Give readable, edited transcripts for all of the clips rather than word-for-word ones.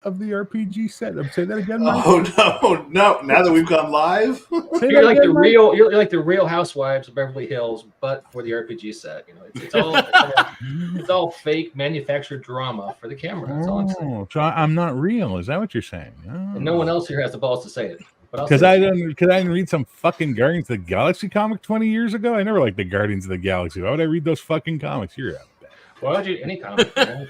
of the RPG set. Say that again, Mike. Oh no! Now that we've gone live, you're like the real. You're like the Real Housewives of Beverly Hills, but for the RPG set. You know, it's all fake manufactured drama for the camera. That's all I'm saying. So I'm not real. Is that what you're saying? And no one else here has the balls to say it. Because I didn't read some fucking Guardians of the Galaxy comic 20 years ago. I never liked the Guardians of the Galaxy. Why would I read those fucking comics? You're a bad. Why would you any comic? Man?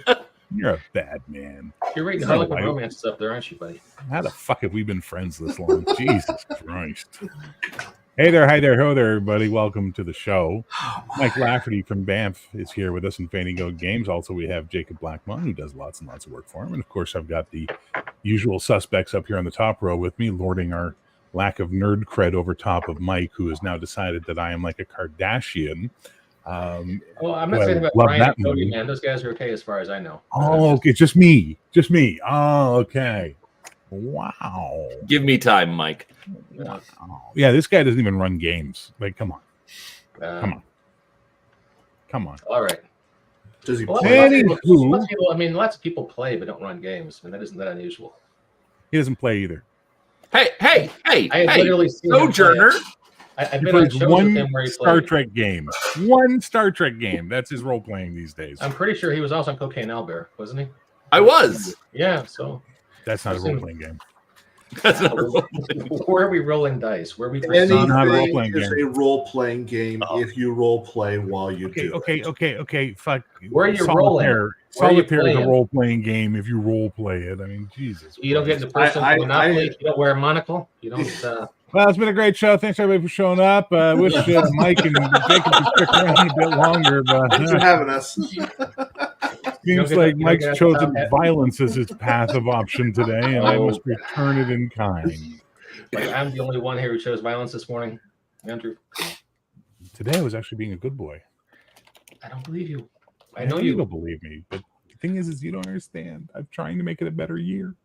You're a bad man. You're reading Harlequin romance stuff there, aren't you, buddy? How the fuck have we been friends this long? Jesus Christ. Hey there, hi there, ho there, everybody. Welcome to the show. Mike Lafferty from Banff is here with us in Fading Goat Games. Also, we have Jacob Blackmon, who does lots and lots of work for him. And, of course, I've got the usual suspects up here on the top row with me, lording our lack of nerd cred over top of Mike, who has now decided that I am like a Kardashian. Well, I'm not saying about Brian and Cody, man. Those guys are okay as far as I know. Oh, okay. Just me. Oh, okay. Wow. Give me time, Mike. Wow. Yeah, this guy doesn't even run games. Like, come on. Come on. All right. Does he play? Lots of people play but don't run games. I mean, that isn't that unusual. He doesn't play either. Hey. Literally seen Sojourner. I've been on shows with him where he Star Trek game. One Star Trek game. That's his role playing these days. I'm pretty sure he was also on Cocaine Owlbear, wasn't he? I was. Yeah, so that's not a role playing game. That's not a role playing game. Where are we rolling dice? Where are we anything is a role playing game if you role play while you do. Okay. Fuck. Where are you rolling? Solitaire is a role playing game if you role play it. I mean, Jesus. You don't get the person Monopoly. You don't wear a monocle. You don't. Well, it's been a great show. Thanks everybody for showing up. I wish Mike and Jacob could stick around a bit longer, but thanks for having us. Seems like Mike's chosen violence as his path of option today, and I must return it in kind. I'm the only one here who chose violence this morning, Andrew. Today I was actually being a good boy. I don't believe you. I know you don't believe me, but the thing is you don't understand. I'm trying to make it a better year.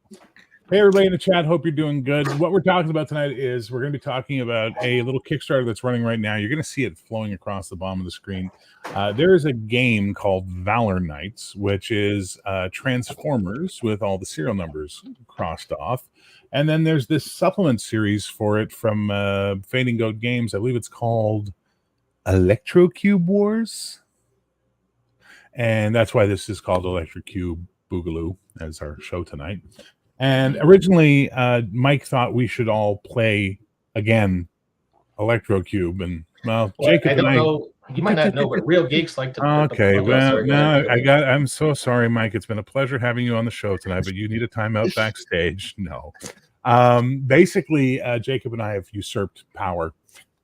Hey, everybody in the chat. Hope you're doing good. What we're talking about tonight is we're going to be talking about a little Kickstarter that's running right now. You're going to see it flowing across the bottom of the screen. There is a game called Valor Knights, which is Transformers with all the serial numbers crossed off. And then there's this supplement series for it from Fading Goat Games. I believe it's called Electrocube Wars. And that's why this is called Electrocube Boogaloo as our show tonight. And originally, Mike thought we should all play again Electrocube, and Jacob. I don't know. You might not know, but real geeks like to. Okay, well, no, I'm so sorry, Mike. It's been a pleasure having you on the show tonight, but you need a timeout backstage. No, basically, Jacob and I have usurped power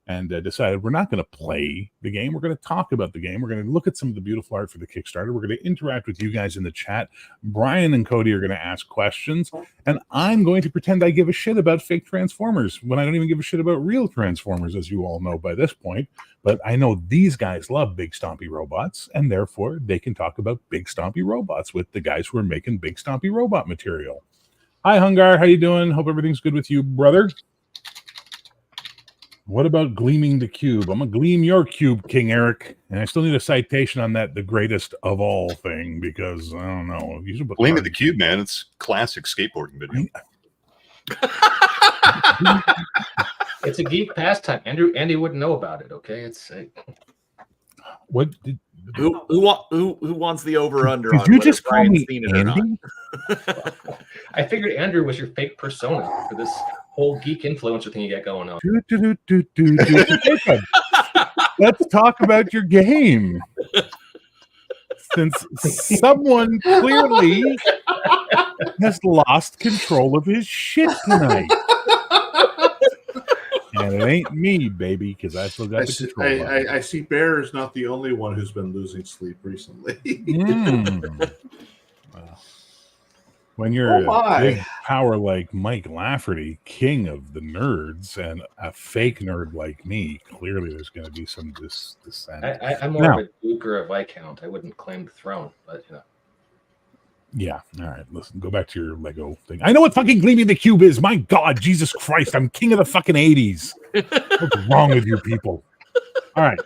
and decided we're not going to play the game. We're going to talk about the game. We're going to look at some of the beautiful art for the Kickstarter. We're going to interact with you guys in the chat. Brian and Cody are going to ask questions, and I'm going to pretend I give a shit about fake Transformers when I don't even give a shit about real Transformers, as you all know by this point. But I know these guys love big stompy robots, and therefore they can talk about big stompy robots with the guys who are making big stompy robot material. Hi, Hungar. How you doing? Hope everything's good with you, brother. What about gleaming the cube? I'm going to gleam your cube, King Eric. And I still need a citation on that, the greatest of all thing, because I don't know. Gleaming the cube, man. It's classic skateboarding video. It's a geek pastime. Andy wouldn't know about it, okay? It's what who wants the over-under on you just call me Andy? I figured Andrew was your fake persona for this whole geek influencer thing you got going on. Let's talk about your game. Since someone clearly has lost control of his shit tonight. And it ain't me, baby, because I still got the control. I see Bear is not the only one who's been losing sleep recently. When you're a big power like Mike Lafferty, king of the nerds, and a fake nerd like me, clearly there's going to be some dissent. I'm more of a Duke or a Viscount. I wouldn't claim the throne, but you know. Yeah, all right. Listen, go back to your Lego thing. I know what fucking Gleaming the Cube is. My God, Jesus Christ, I'm king of the fucking 80s. What's wrong with you people? All right.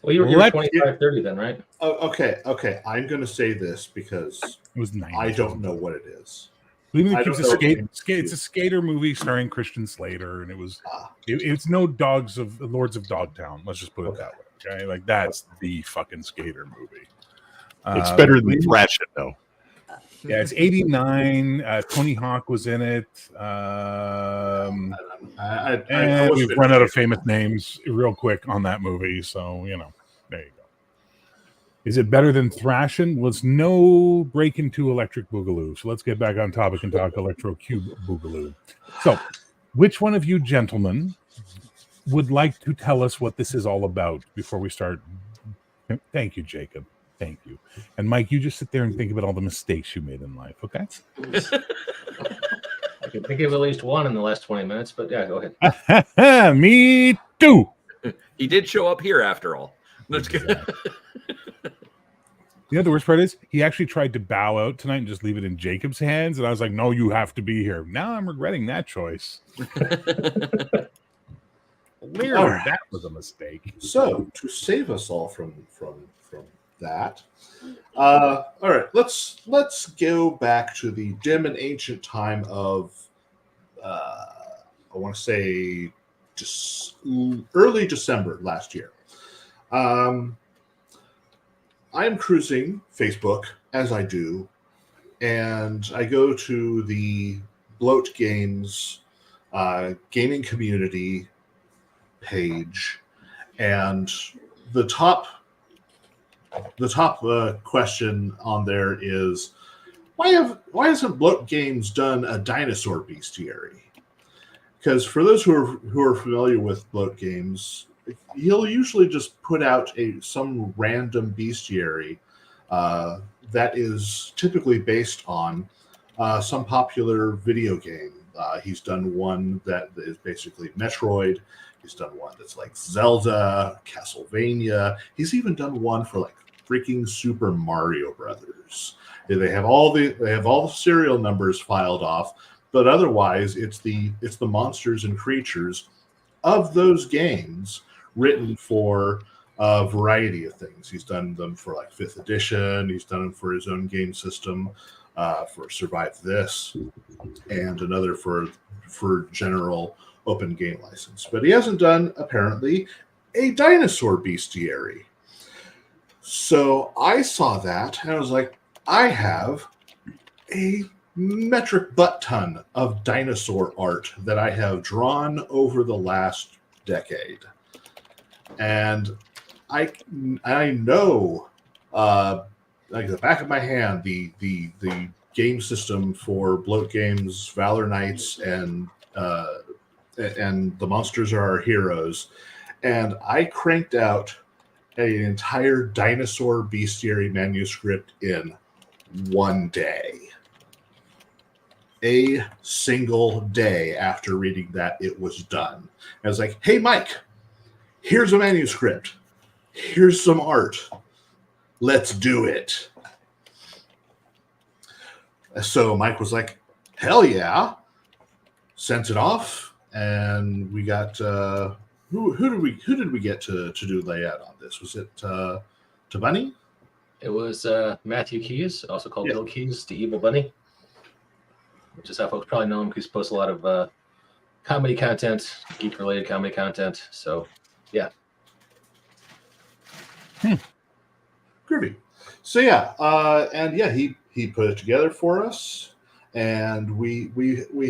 Well, you were 25-30 then, right? Okay. I'm going to say this because it was 90. I don't know what it is. Believe Me I the Cube's don't a know. it's a skater movie starring Christian Slater, and Ah. it's no Lords of Dogtown. Let's just put it that way. Okay, like that's the fucking skater movie. It's better than Believe Me- Thrash It, though. Yeah, it's 89. Tony Hawk was in it. I And we've wasn't run out of interested. famous names real quick on that movie, so there you go. Is it better than Thrashin'? Well, it's no break into Electric Boogaloo. So let's get back on topic and talk Electrocube Boogaloo. So, which one of you gentlemen would like to tell us what this is all about before we start? Thank you, Jacob. Thank you. And Mike, you just sit there and think about all the mistakes you made in life, okay? I can think of at least one in the last 20 minutes, but yeah, go ahead. Me too. He did show up here after all. Let's go. You know, the worst part is he actually tried to bow out tonight and just leave it in Jacob's hands. And I was like, no, you have to be here. Now I'm regretting that choice. Clearly, All right. that was a mistake. So to save us all from that, all right, let's go back to the dim and ancient time of I want to say just early December last year. I'm cruising Facebook as I do, and I go to the Bloat Games gaming community page, and the top question on there is why hasn't Bloat Games done a dinosaur bestiary? Because for those who are familiar with Bloat Games, he'll usually just put out some random bestiary that is typically based on some popular video game. He's done one that is basically Metroid. He's done one that's like Zelda, Castlevania. He's even done one for like freaking Super Mario Brothers. They have all the serial numbers filed off, but otherwise it's the monsters and creatures of those games written for a variety of things. He's done them for like 5th edition. He's done them for his own game system, for Survive This, and another for general open game license. But he hasn't done, apparently, a dinosaur bestiary. So I saw that, and I was like, I have a metric butt ton of dinosaur art that I have drawn over the last decade. And I know, like the back of my hand, the game system for Bloat Games, Valor Knights, and The Monsters Are Our Heroes. And I cranked out an entire dinosaur bestiary manuscript in one day. A single day after reading that, it was done. I was like, hey, Mike, here's a manuscript. Here's some art. Let's do it. So Mike was like, hell yeah. Sent it off, and we got who did we get to do layout on this? Was it Bunny? It was Matthew Keys, also called Yeah. Bill Keys, the Evil Bunny, which is how folks probably know him because he posts a lot of comedy content, geek-related comedy content. So, yeah. Groovy. So yeah, and yeah, he put it together for us, and we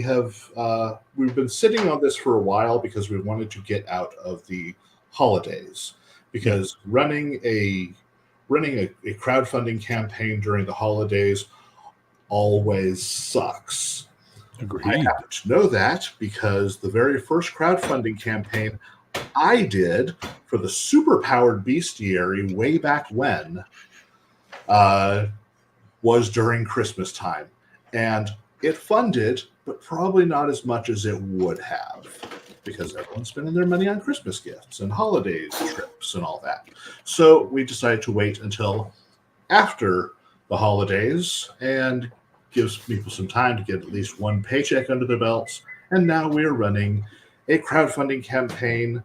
have we've been sitting on this for a while because we wanted to get out of the holidays, because running a crowdfunding campaign during the holidays always sucks. Agreed. I happen to know that because the very first crowdfunding campaign I did for the super-powered bestiary way back when was during Christmas time. And it funded, but probably not as much as it would have, because everyone's spending their money on Christmas gifts and holidays, trips, and all that. So we decided to wait until after the holidays and gives people some time to get at least one paycheck under their belts. And now we're running a crowdfunding campaign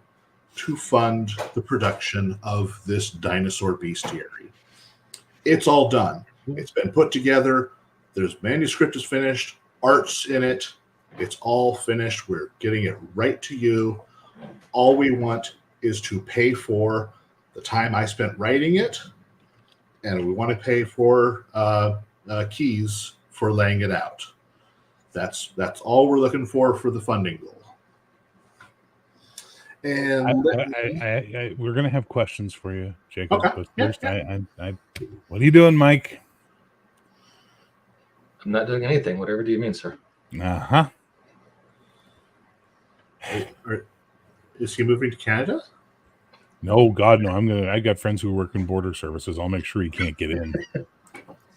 to fund the production of this dinosaur bestiary. It's all done. It's been put together. There's manuscript is finished. art's in it. It's all finished. We're getting it right to you. All we want is to pay for the time I spent writing it, and we want to pay for keys for laying it out. That's all we're looking for the funding goal. And we're gonna have questions for you, Jacob. Okay. But Yeah, first, what are you doing, Mike? I'm not doing anything. Whatever do you mean, sir? Uh-huh. Is he moving to Canada? No, God, no. I got friends who work in border services. I'll make sure he can't get in.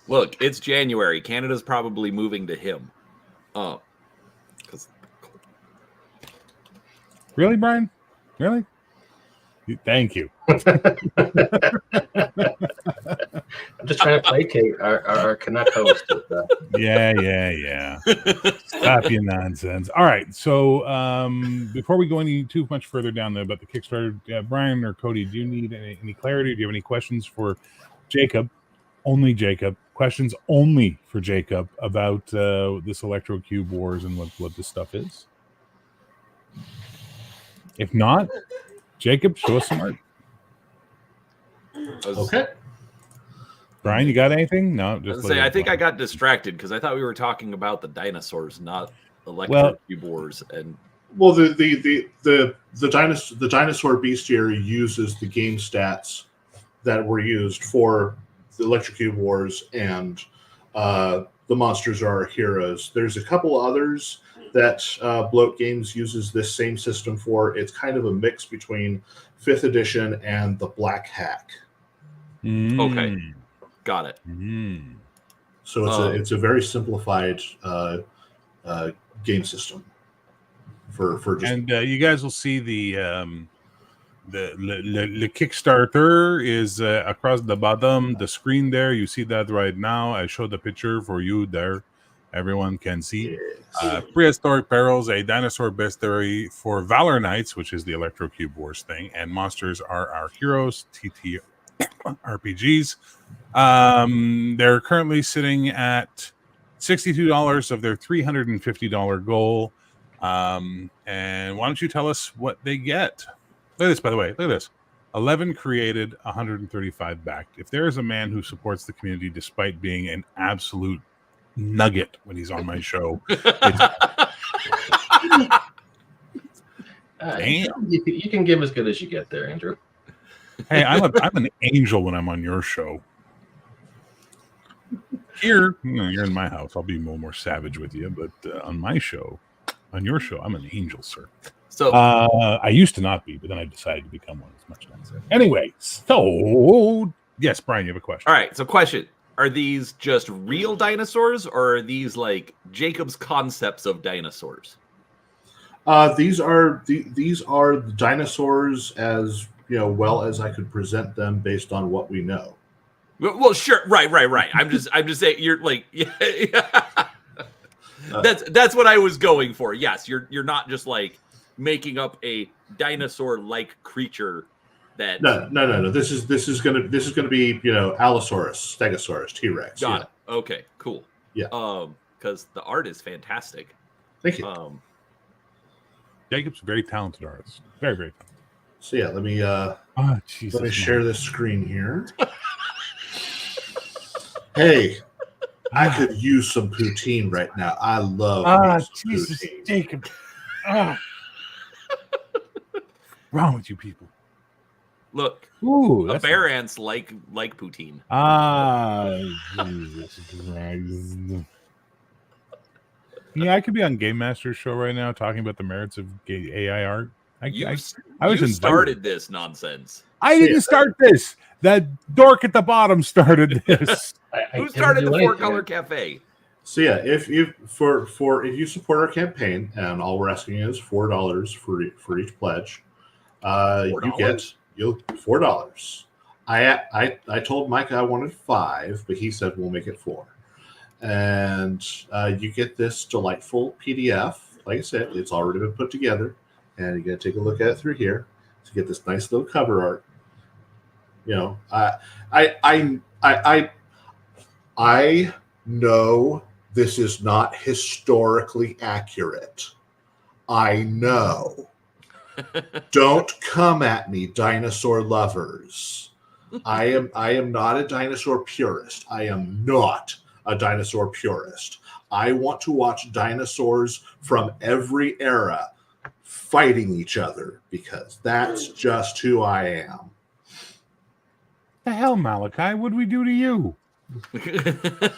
Look, it's January. Canada's probably moving to him. Really, Brian? Really? Thank you. I'm just trying to placate our Canuck host. Yeah. Stop your nonsense. All right. So before we go any too much further down there about the Kickstarter, Brian or Cody, do you need any clarity? Do you have any questions for Jacob? Only Jacob. Questions only for Jacob about this Electrocube Wars and what this stuff is. If not, Jacob, show us some art. Okay. Brian, you got anything? No, just I think I got distracted because I thought we were talking about the dinosaurs, not Electrocube Wars. And well, the dinosaur bestiary uses the game stats that were used for the Electrocube Wars, and the monsters are our heroes. There's a couple others that Bloat Games uses this same system for. It's kind of a mix between 5th edition and the Black Hack. Okay, got it. So it's a very simplified game system for just. And you guys will see the Kickstarter is across the bottom, the screen there. You see that right now. I showed the picture for you there. Everyone can see. Yes. Prehistoric Perils, a dinosaur bestiary for Valor Knights, which is the Electrocube Wars thing, and Monsters Are Our Heroes, TT RPGs. They're currently sitting at $62 of their $350 goal. And why don't you tell us what they get? Look at this, by the way. Look at this. 11 created, 135 backed. If there is a man who supports the community despite being an absolute nugget when he's on my show, you can give as good as you get there, Andrew. hey, I'm an angel when I'm on your show. Here, you're in my house. I'll be a little more savage with you, but on my show, on your show, I'm an angel, sir. So I used to not be, but then I decided to become one. As much nicer. Anyway, so yes, Brian, you have a question. all right, so question. Are these just real dinosaurs, or are these like Jacob's concepts of dinosaurs? These are the dinosaurs as well as I could present them based on what we know. Well, sure, right. I'm just saying you're like, that's what I was going for. Yes, you're not just like making up a dinosaur-like creature. That No. This is gonna be Allosaurus, Stegosaurus, T-Rex. Got it. Okay, cool. Yeah. Because the art is fantastic. Thank you. Jacob's a very talented artist. Very, very talented. So yeah, let me share this screen here. Hey, I could use some poutine right now. I love Jesus, poutine. Jacob. Wrong with you people. Look, Ooh, a bear ants like poutine. Jesus Christ. Yeah, I could be on Game Master's show right now talking about the merits of AI art. I was started this nonsense. I didn't start this. That dork at the bottom started this. Who started the 4-color cafe? So yeah, if you support our campaign, and all we're asking is $4 for each pledge, you'll $4. I told Mike I wanted 5, but he said we'll make it 4. And you get this delightful PDF. Like I said, it's already been put together, and you got to take a look at it through here to get this nice little cover art. I know this is not historically accurate. I know. Don't come at me, dinosaur lovers. I am not a dinosaur purist. I am not a dinosaur purist. I want to watch dinosaurs from every era fighting each other because that's just who I am. The hell, Malachi? What did we do to you? The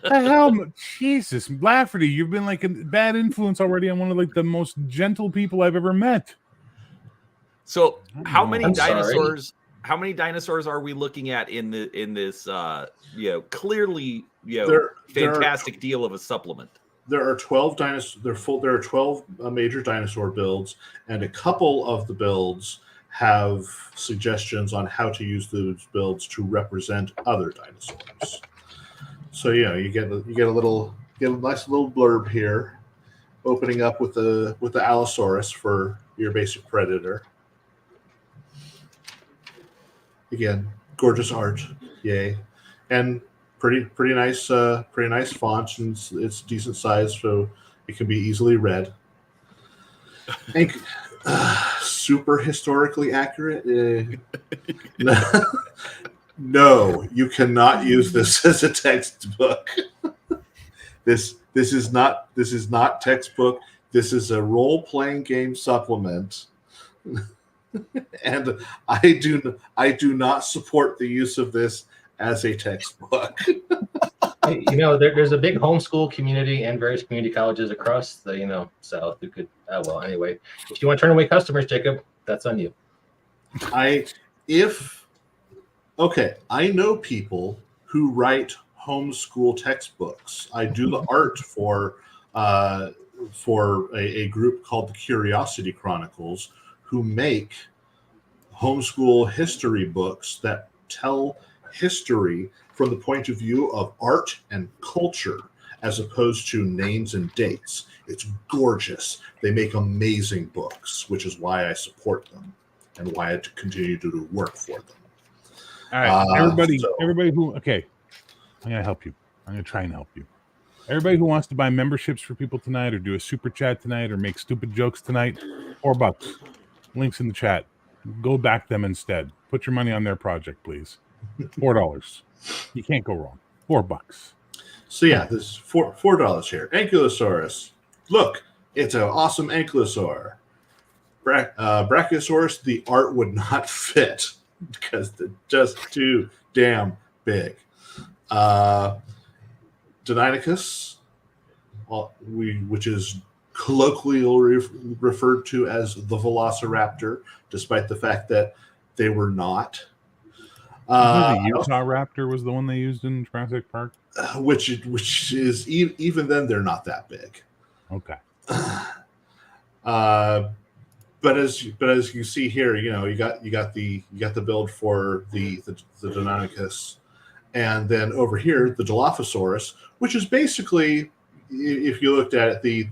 hell, Jesus, Lafferty, you've been like a bad influence already on one of like the most gentle people I've ever met. So, how many I'm sorry. dinosaurs? How many dinosaurs are we looking at in this? Clearly, fantastic deal of a supplement. There are 12 dinosaurs. There are 12 major dinosaur builds, and a couple of the builds have suggestions on how to use those builds to represent other dinosaurs. So you get a nice little blurb here, opening up with the Allosaurus for your basic predator. Again, gorgeous art, yay, and pretty nice font, and it's decent size, so it can be easily read. And, super historically accurate. No, you cannot use this as a textbook. This is not textbook. This is a role-playing game supplement. And I do not support the use of this as a textbook. There's a big homeschool community and various community colleges across the South who could. Anyway, if you want to turn away customers, Jacob, that's on you. I know people who write homeschool textbooks. I do the art for a group called the Curiosity Chronicles, who make homeschool history books that tell history from the point of view of art and culture as opposed to names and dates. It's gorgeous. They make amazing books, which is why I support them and why I continue to do work for them. All right, everybody who, okay, I'm going to help you. I'm going to try and help you. Everybody who wants to buy memberships for people tonight or do a super chat tonight or make stupid jokes tonight, $4. Links in the chat. Go back them instead. Put your money on their project, please. $4. You can't go wrong. $4. So yeah, this is $4 here. Ankylosaurus. Look, it's an awesome ankylosaur. Brachiosaurus, the art would not fit because they're just too damn big. Deinonychus, which is colloquially referred to as the Velociraptor, despite the fact that they were not. The Utah Raptor was the one they used in Jurassic Park, which is even then they're not that big. Okay. But as you see here, you got the build for the Deinonychus, and then over here the Dilophosaurus, which is basically, if you looked at it, the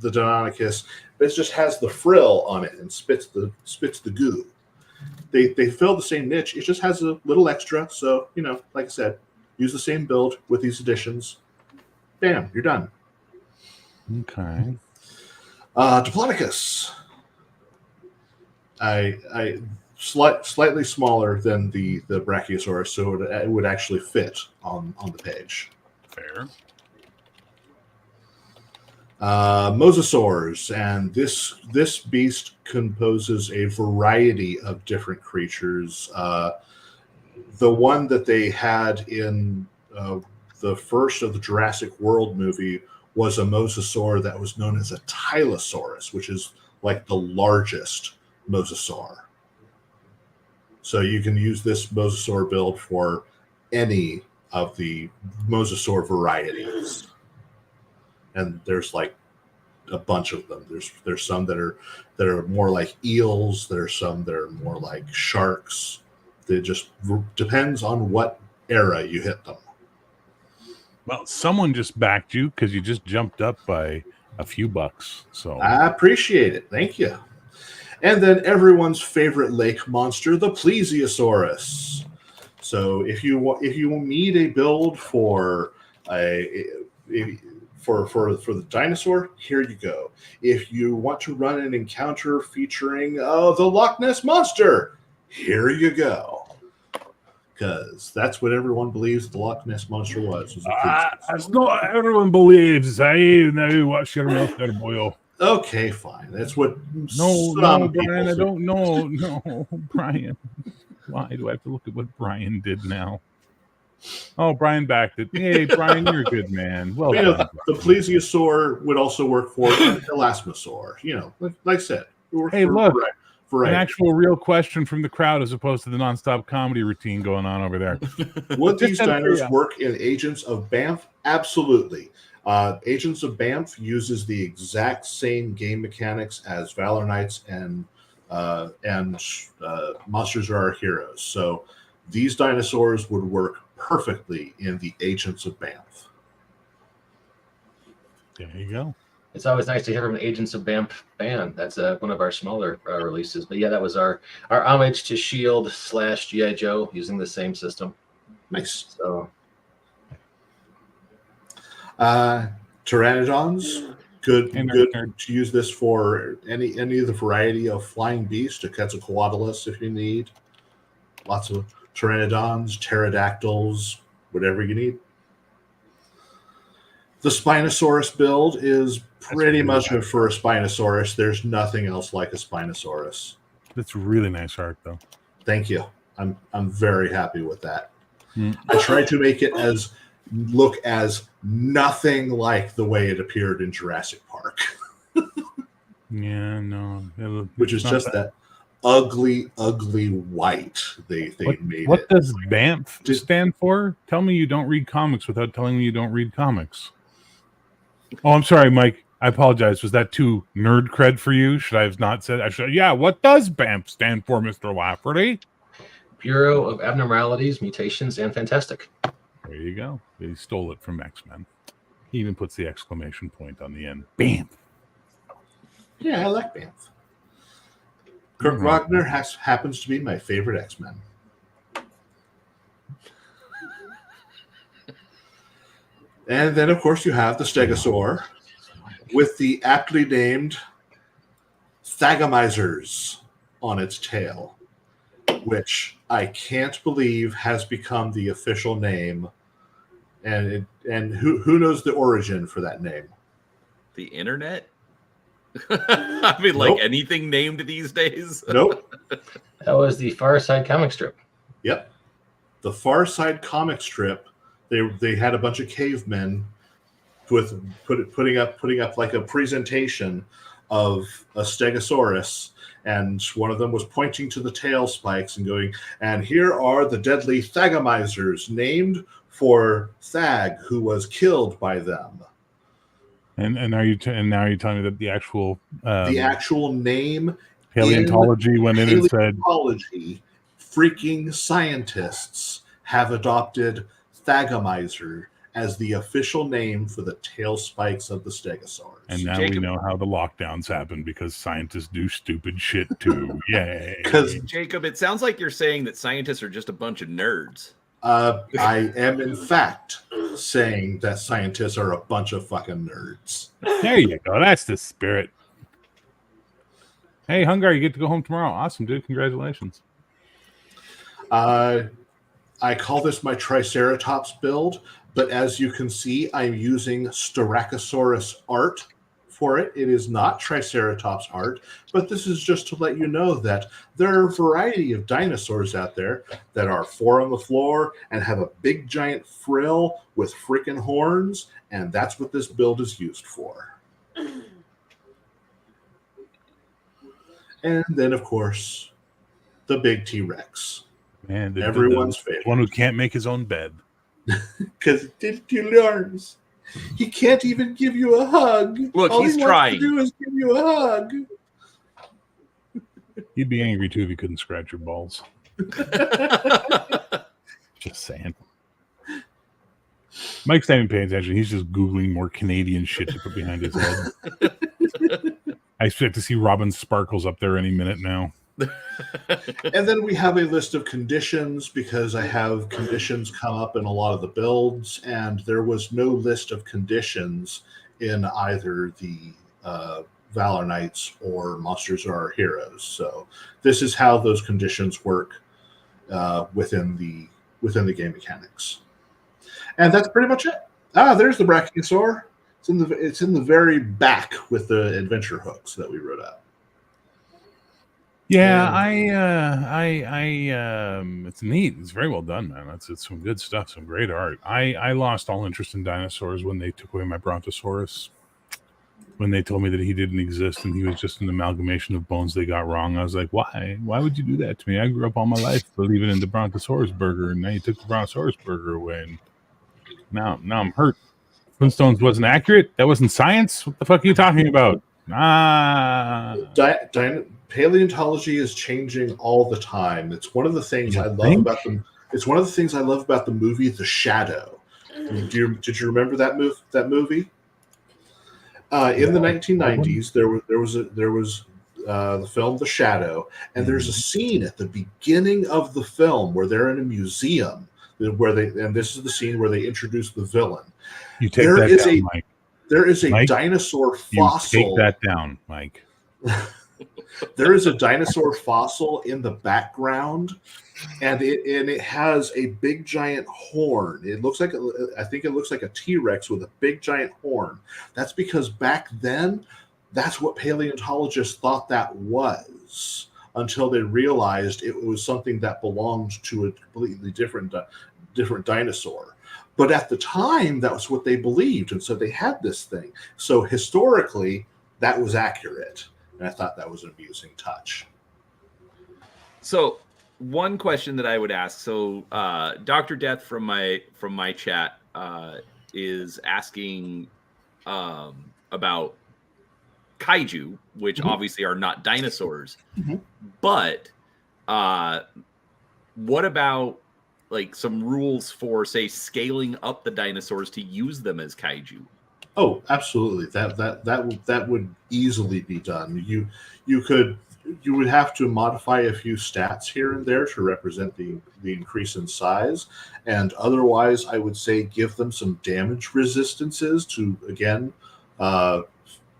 Deinonychus, it just has the frill on it and spits the goo. They fill the same niche. It just has a little extra. So, like I said, use the same build with these additions. Bam, you're done. Okay. Diplodocus. Slightly smaller than the Brachiosaurus, so it would actually fit on the page. Fair. Mosasaurs, and this beast composes a variety of different creatures. The one that they had in the first of the Jurassic World movie was a mosasaur that was known as a Tylosaurus, which is like the largest mosasaur. So you can use this mosasaur build for any of the mosasaur varieties. And there's like a bunch of them. There's some that are more like eels. There's some that are more like sharks. It just depends on what era you hit them. Well, someone just backed you because you just jumped up by a few bucks. So I appreciate it. Thank you. And then everyone's favorite lake monster, the Plesiosaurus. So if you need a build for For the dinosaur, here you go. If you want to run an encounter featuring the Loch Ness Monster, here you go. Because that's what everyone believes the Loch Ness Monster was a plesiosaur. That's not everyone believes. Now watch your mouth there, boyo. Okay, fine. That's what No, some Brian, I people don't know. No, Brian. Why do I have to look at what Brian did now? Oh, Brian backed it. Hey, Brian, you're a good man. Well done. the plesiosaur would also work for an elasmosaur. Like I said, it works Hey, for look. variety. An actual real question from the crowd as opposed to the nonstop comedy routine going on over there. Would these dinos work in Agents of Banff? Absolutely. Agents of Banff uses the exact same game mechanics as Valor Knights and Monsters Are Our Heroes. So these dinosaurs would work perfectly in the Agents of Banff. There you go. It's always nice to hear from an Agents of Banff band. That's one of our smaller releases. But yeah, that was our homage to Shield / G.I. Joe using the same system. Nice. So, Pteranodons, good to use this for any of the variety of flying beasts. To Quetzalcoatlus if you need. Lots of Pteranodons, pterodactyls, whatever you need. The Spinosaurus build is pretty much for a Spinosaurus. There's nothing else like a Spinosaurus. That's really nice art, though. Thank you. I'm very happy with that. I tried to make it look as nothing like the way it appeared in Jurassic Park. Yeah, no. Which is just that ugly white they made. What does BAMF stand for? Tell me you don't read comics without telling me you don't read comics. Oh, I'm sorry, Mike. I apologize. Was that too nerd cred for you? Should I have not said? Yeah. What does BAMF stand for, Mr. Lafferty? Bureau of Abnormalities, Mutations, and Fantastic. There you go. He stole it from X-Men. He even puts the exclamation point on the end. BAMF. Yeah, I like BAMF. Kurt Wagner happens to be my favorite X-Men. And then, of course, you have the Stegosaur with the aptly named Thagomisers on its tail, which I can't believe has become the official name. And who knows the origin for that name? The internet? I mean, like anything named these days? Nope. That was the Far Side comic strip. Yep. The Far Side comic strip. They had a bunch of cavemen putting up like a presentation of a Stegosaurus, and one of them was pointing to the tail spikes and going, and here are the deadly Thagomisers named for Thag, who was killed by them. And now you're telling me that the actual name paleontology went in and said freaking scientists have adopted Thagomiser as the official name for the tail spikes of the Stegosaurs. And now we know how the lockdowns happen because scientists do stupid shit too. Yay. Because Jacob, it sounds like you're saying that scientists are just a bunch of nerds. I am in fact saying that scientists are a bunch of fucking nerds. There you go. That's the spirit. Hey, Hungar, you get to go home tomorrow. Awesome, dude. Congratulations. I call this my Triceratops build, but as you can see, I'm using Styracosaurus art for it. It is not Triceratops art, but this is just to let you know that there are a variety of dinosaurs out there that are 4 on the floor and have a big giant frill with freaking horns, and that's what this build is used for. And then, of course, the big T-Rex. Man, everyone's favorite. One who can't make his own bed. Because he learns. He can't even give you a hug. Look, All he's he trying. wants to do is give you a hug. You'd be angry too if he couldn't scratch your balls. Just saying. Mike's not even paying attention. He's just Googling more Canadian shit to put behind his head. I expect to see Robin Sparkles up there any minute now. And then we have a list of conditions because I have conditions come up in a lot of the builds, and there was no list of conditions in either the Valor Knights or Monsters Are Our Heroes. So this is how those conditions work within the game mechanics. And that's pretty much it. There's the Brachiosaur. It's in the very back with the adventure hooks that we wrote out. Yeah, it's neat. It's very well done, man. It's some good stuff, some great art. I lost all interest in dinosaurs when they took away my Brontosaurus. When they told me that he didn't exist and he was just an amalgamation of bones they got wrong, I was like, why? Why would you do that to me? I grew up all my life believing in the Brontosaurus burger, and now you took the Brontosaurus burger away, and now I'm hurt. Flintstones wasn't accurate. That wasn't science. What the fuck are you talking about? Paleontology is changing all the time. It's one of the things I love about them. It's one of the things I love about the movie The Shadow. Did you remember that movie? In the 1990s, there was the film The Shadow, and there's a scene at the beginning of the film where they're in a museum and this is the scene where they introduce the villain. You take that down, Mike. There is a Mike, dinosaur fossil. You take that down, Mike. There is a dinosaur fossil in the background, and it has a big giant horn. I think it looks like a T-Rex with a big giant horn. That's because back then, that's what paleontologists thought that was, until they realized it was something that belonged to a completely different dinosaur. But at the time, that was what they believed, and so they had this thing. So historically, that was accurate, and I thought that was an amusing touch. So one question that I would ask, so Dr. Death from my chat is asking about kaiju, which obviously are not dinosaurs, but what about like some rules for, say, scaling up the dinosaurs to use them as kaiju? Oh, absolutely. That would easily be done. You would have to modify a few stats here and there to represent the increase in size, and otherwise, I would say give them some damage resistances to again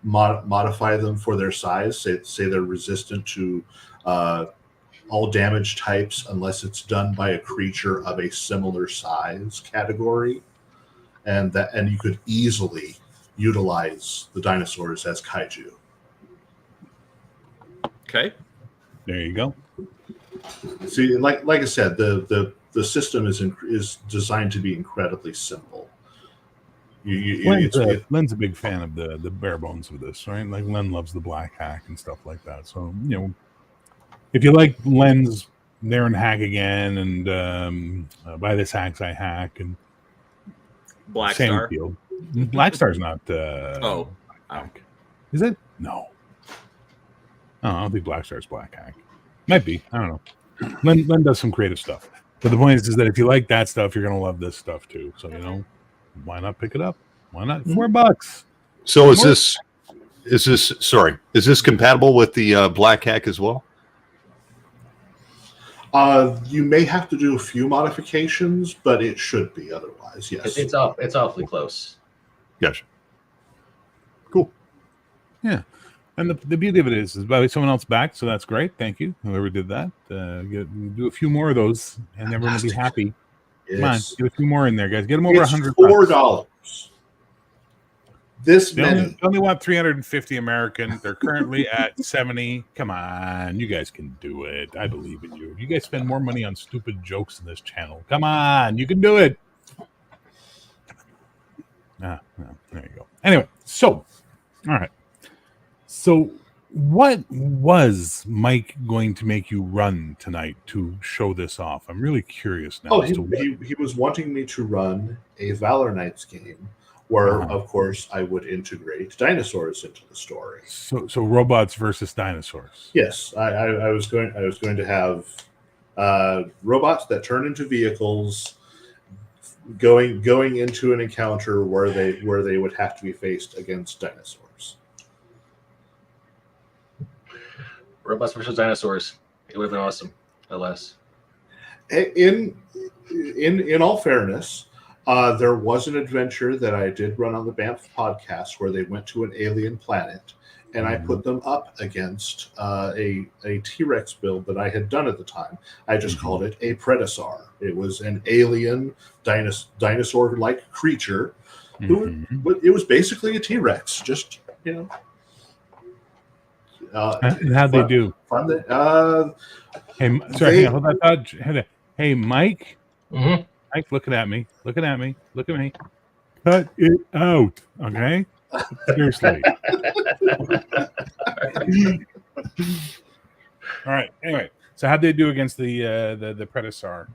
modify them for their size. Say they're resistant to all damage types unless it's done by a creature of a similar size category, and you could easily utilize the dinosaurs as kaiju. Okay, there you go. See, like I said, the system is designed to be incredibly simple. Len's a big fan of the bare bones of this, right? Like Len loves the black hack and stuff like that. So if you like Len's there and hack again, and by this hacks I hack, and Black Star. Field. Black Star's not. Hack. Is it? No. Oh, I don't think Black Star's black hack. Might be. I don't know. Len does some creative stuff. But the point is that if you like that stuff, you're gonna love this stuff too. So why not pick it up? Why not? $4. So is this compatible with the black hack as well? You may have to do a few modifications, but it should be otherwise. Yes, it's awfully close. Gotcha. Cool. Yeah, and the beauty of it is by the way, someone else back, so that's great. Thank you, whoever did that. Do a few more of those, and everyone will be happy. Yes. Come on, get a few more in there, guys. Get them over $100. $4. This many. Only want 350 American. They're currently at 70. Come on, you guys can do it. I believe in you. You guys spend more money on stupid jokes in this channel. Come on, you can do it. There you go. Anyway, so all right. So what was Mike going to make you run tonight to show this off? I'm really curious now. He was wanting me to run a Valor Knights game where, of course, I would integrate dinosaurs into the story. So robots versus dinosaurs. Yes, I was going to have robots that turn into vehicles, going into an encounter where they would have to be faced against dinosaurs. Robots versus dinosaurs. It would have been awesome. Alas. In all fairness, there was an adventure that I did run on the Banff podcast where they went to an alien planet, and I put them up against a T-Rex build that I had done at the time. I just called it a Predasaur. It was an alien dinosaur-like creature. It was basically a T-Rex, just, and how'd they do? Fun. Hey, sorry, hang on, hold that thought. Hey, Mike. Mm-hmm. Mike, looking at me. Look at me. Cut it out, okay? Seriously. All right. Anyway, so how'd they do against the Predasaur?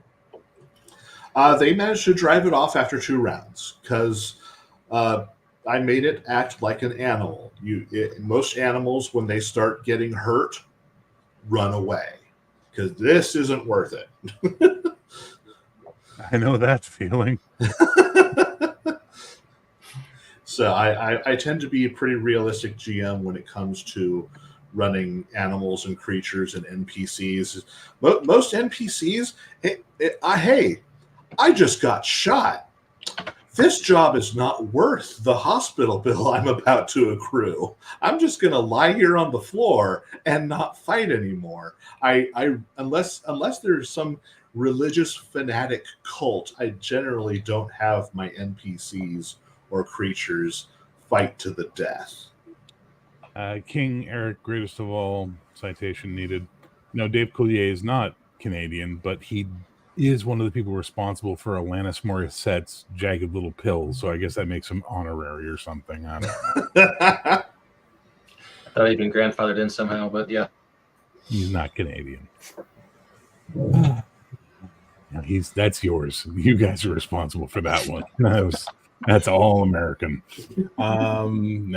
They managed to drive it off after 2 rounds because I made it act like an animal. Most animals, when they start getting hurt, run away because this isn't worth it. I know that feeling. So I tend to be a pretty realistic GM when it comes to running animals and creatures and NPCs. Most NPCs, hey, I just got shot. This job is not worth the hospital bill I'm about to accrue. I'm just going to lie here on the floor and not fight anymore. Unless there's some religious fanatic cult, I generally don't have my NPCs or creatures fight to the death. King Eric, greatest of all, citation needed. No, Dave Coulier is not Canadian, but he is one of the people responsible for Alanis Morissette's Jagged Little Pill, so I guess that makes him honorary or something. I don't know. I thought he'd been grandfathered in somehow, but yeah. He's not Canadian. That's yours. You guys are responsible for that one. That's all American. I'm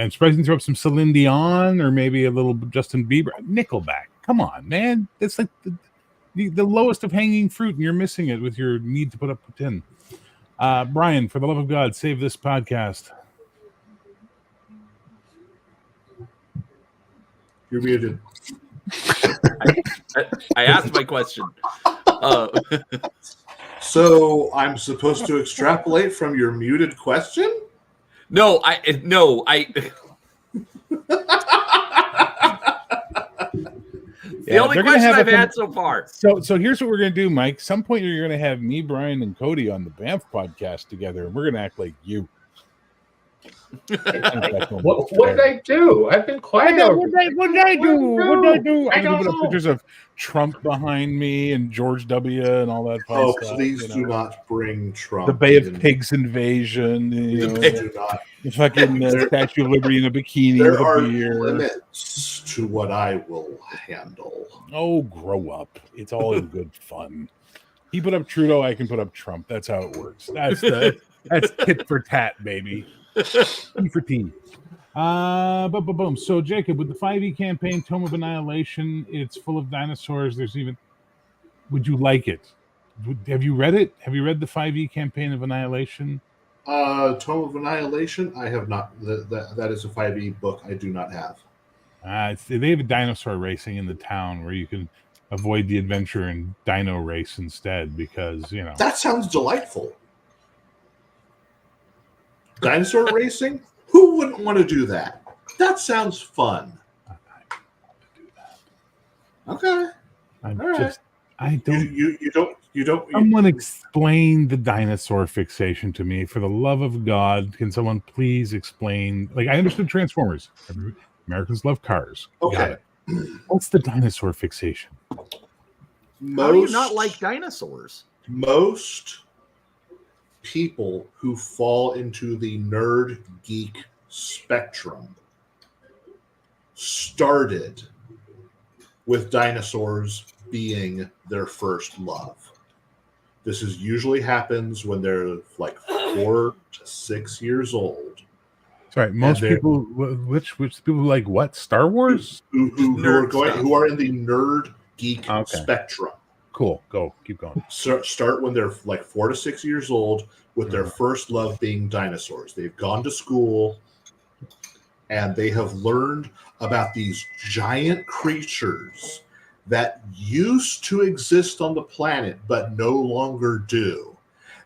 surprised you throw up some Celine Dion or maybe a little Justin Bieber. Nickelback. Come on, man. It's like the lowest of hanging fruit, and you're missing it with your need to put up a 10. Brian, for the love of God, save this podcast. You're muted. I asked my question. So I'm supposed to extrapolate from your muted question? No. The only question I've had so far. So here's what we're going to do, Mike. Some point you're going to have me, Brian, and Cody on the Banff podcast together, and we're going to act like you. What did I do? I've been quiet. What did I do? I'm going to put up pictures of Trump behind me and George W. and all that fun stuff. Please do not bring Trump. The Bay of Pigs invasion. Do not. The fucking Statue of Liberty in a bikini There with a are beer. limits to what I will handle. Oh, grow up. It's all in good fun. He put up Trudeau, I can put up Trump. That's how it works. That's tit for tat, baby. T for T. Boom. So, Jacob, with the 5e campaign, Tome of Annihilation, it's full of dinosaurs. Would you like it? Have you read it? Have you read the 5e campaign of Annihilation? Tome of Annihilation, I have not. That is a 5e book I do not have. They have a dinosaur racing in the town where you can avoid the adventure and dino race instead because, That sounds delightful. Dinosaur racing? Who wouldn't want to do that? That sounds fun. Okay. You don't. Someone explain the dinosaur fixation to me. For the love of God, can someone please explain? Like, I understood Transformers. Americans love cars. Okay. What's the dinosaur fixation? How do you not like dinosaurs? Most people who fall into the nerd geek spectrum started with dinosaurs being their first love. This usually happens when they're like 4 to 6 years old. Sorry, most people. Which people like what? Star Wars? Who are in the nerd geek spectrum. Cool. Keep going. Start when they're like 4 to 6 years old with their first love being dinosaurs. They've gone to school and they have learned about these giant creatures that used to exist on the planet but no longer do,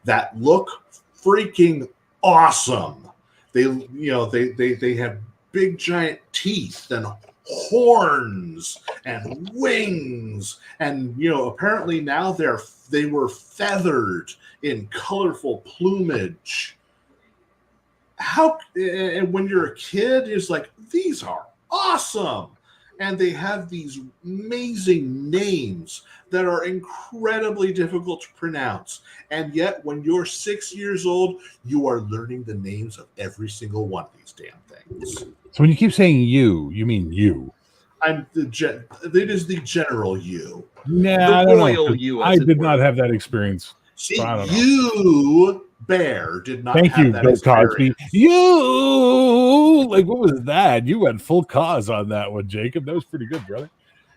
that look freaking awesome. They have big giant teeth and horns and wings, and apparently now they were feathered in colorful plumage. And when you're a kid, it's like, these are awesome. And they have these amazing names that are incredibly difficult to pronounce. And yet, when you're 6 years old, you are learning the names of every single one of these damn things. So when you keep saying you mean you. It is the general you. Nah, I don't know. I did not have that experience. See, so I don't know. you, Bear, did not Thank have you, that Bill experience. Cosby. You, like, what was that? You went full cause on that one, Jacob. That was pretty good, brother.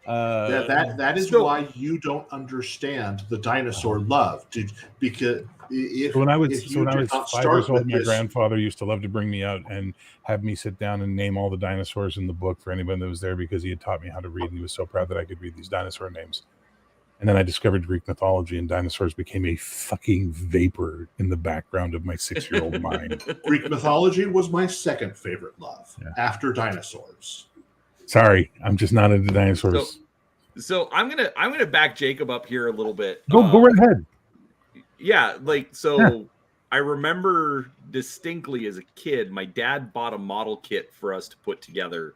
That is why you don't understand the dinosaur love, because when I was 5 years old, my this, grandfather used to love to bring me out and have me sit down and name all the dinosaurs in the book for anybody that was there, because he had taught me how to read, and he was so proud that I could read these dinosaur names. And then I discovered Greek mythology, and dinosaurs became a fucking vapor in the background of my 6-year-old mind. Greek mythology was my second favorite love after dinosaurs. Sorry, I'm just not into dinosaurs. So I'm gonna back Jacob up here a little bit. Go right ahead. Yeah, I remember distinctly as a kid, my dad bought a model kit for us to put together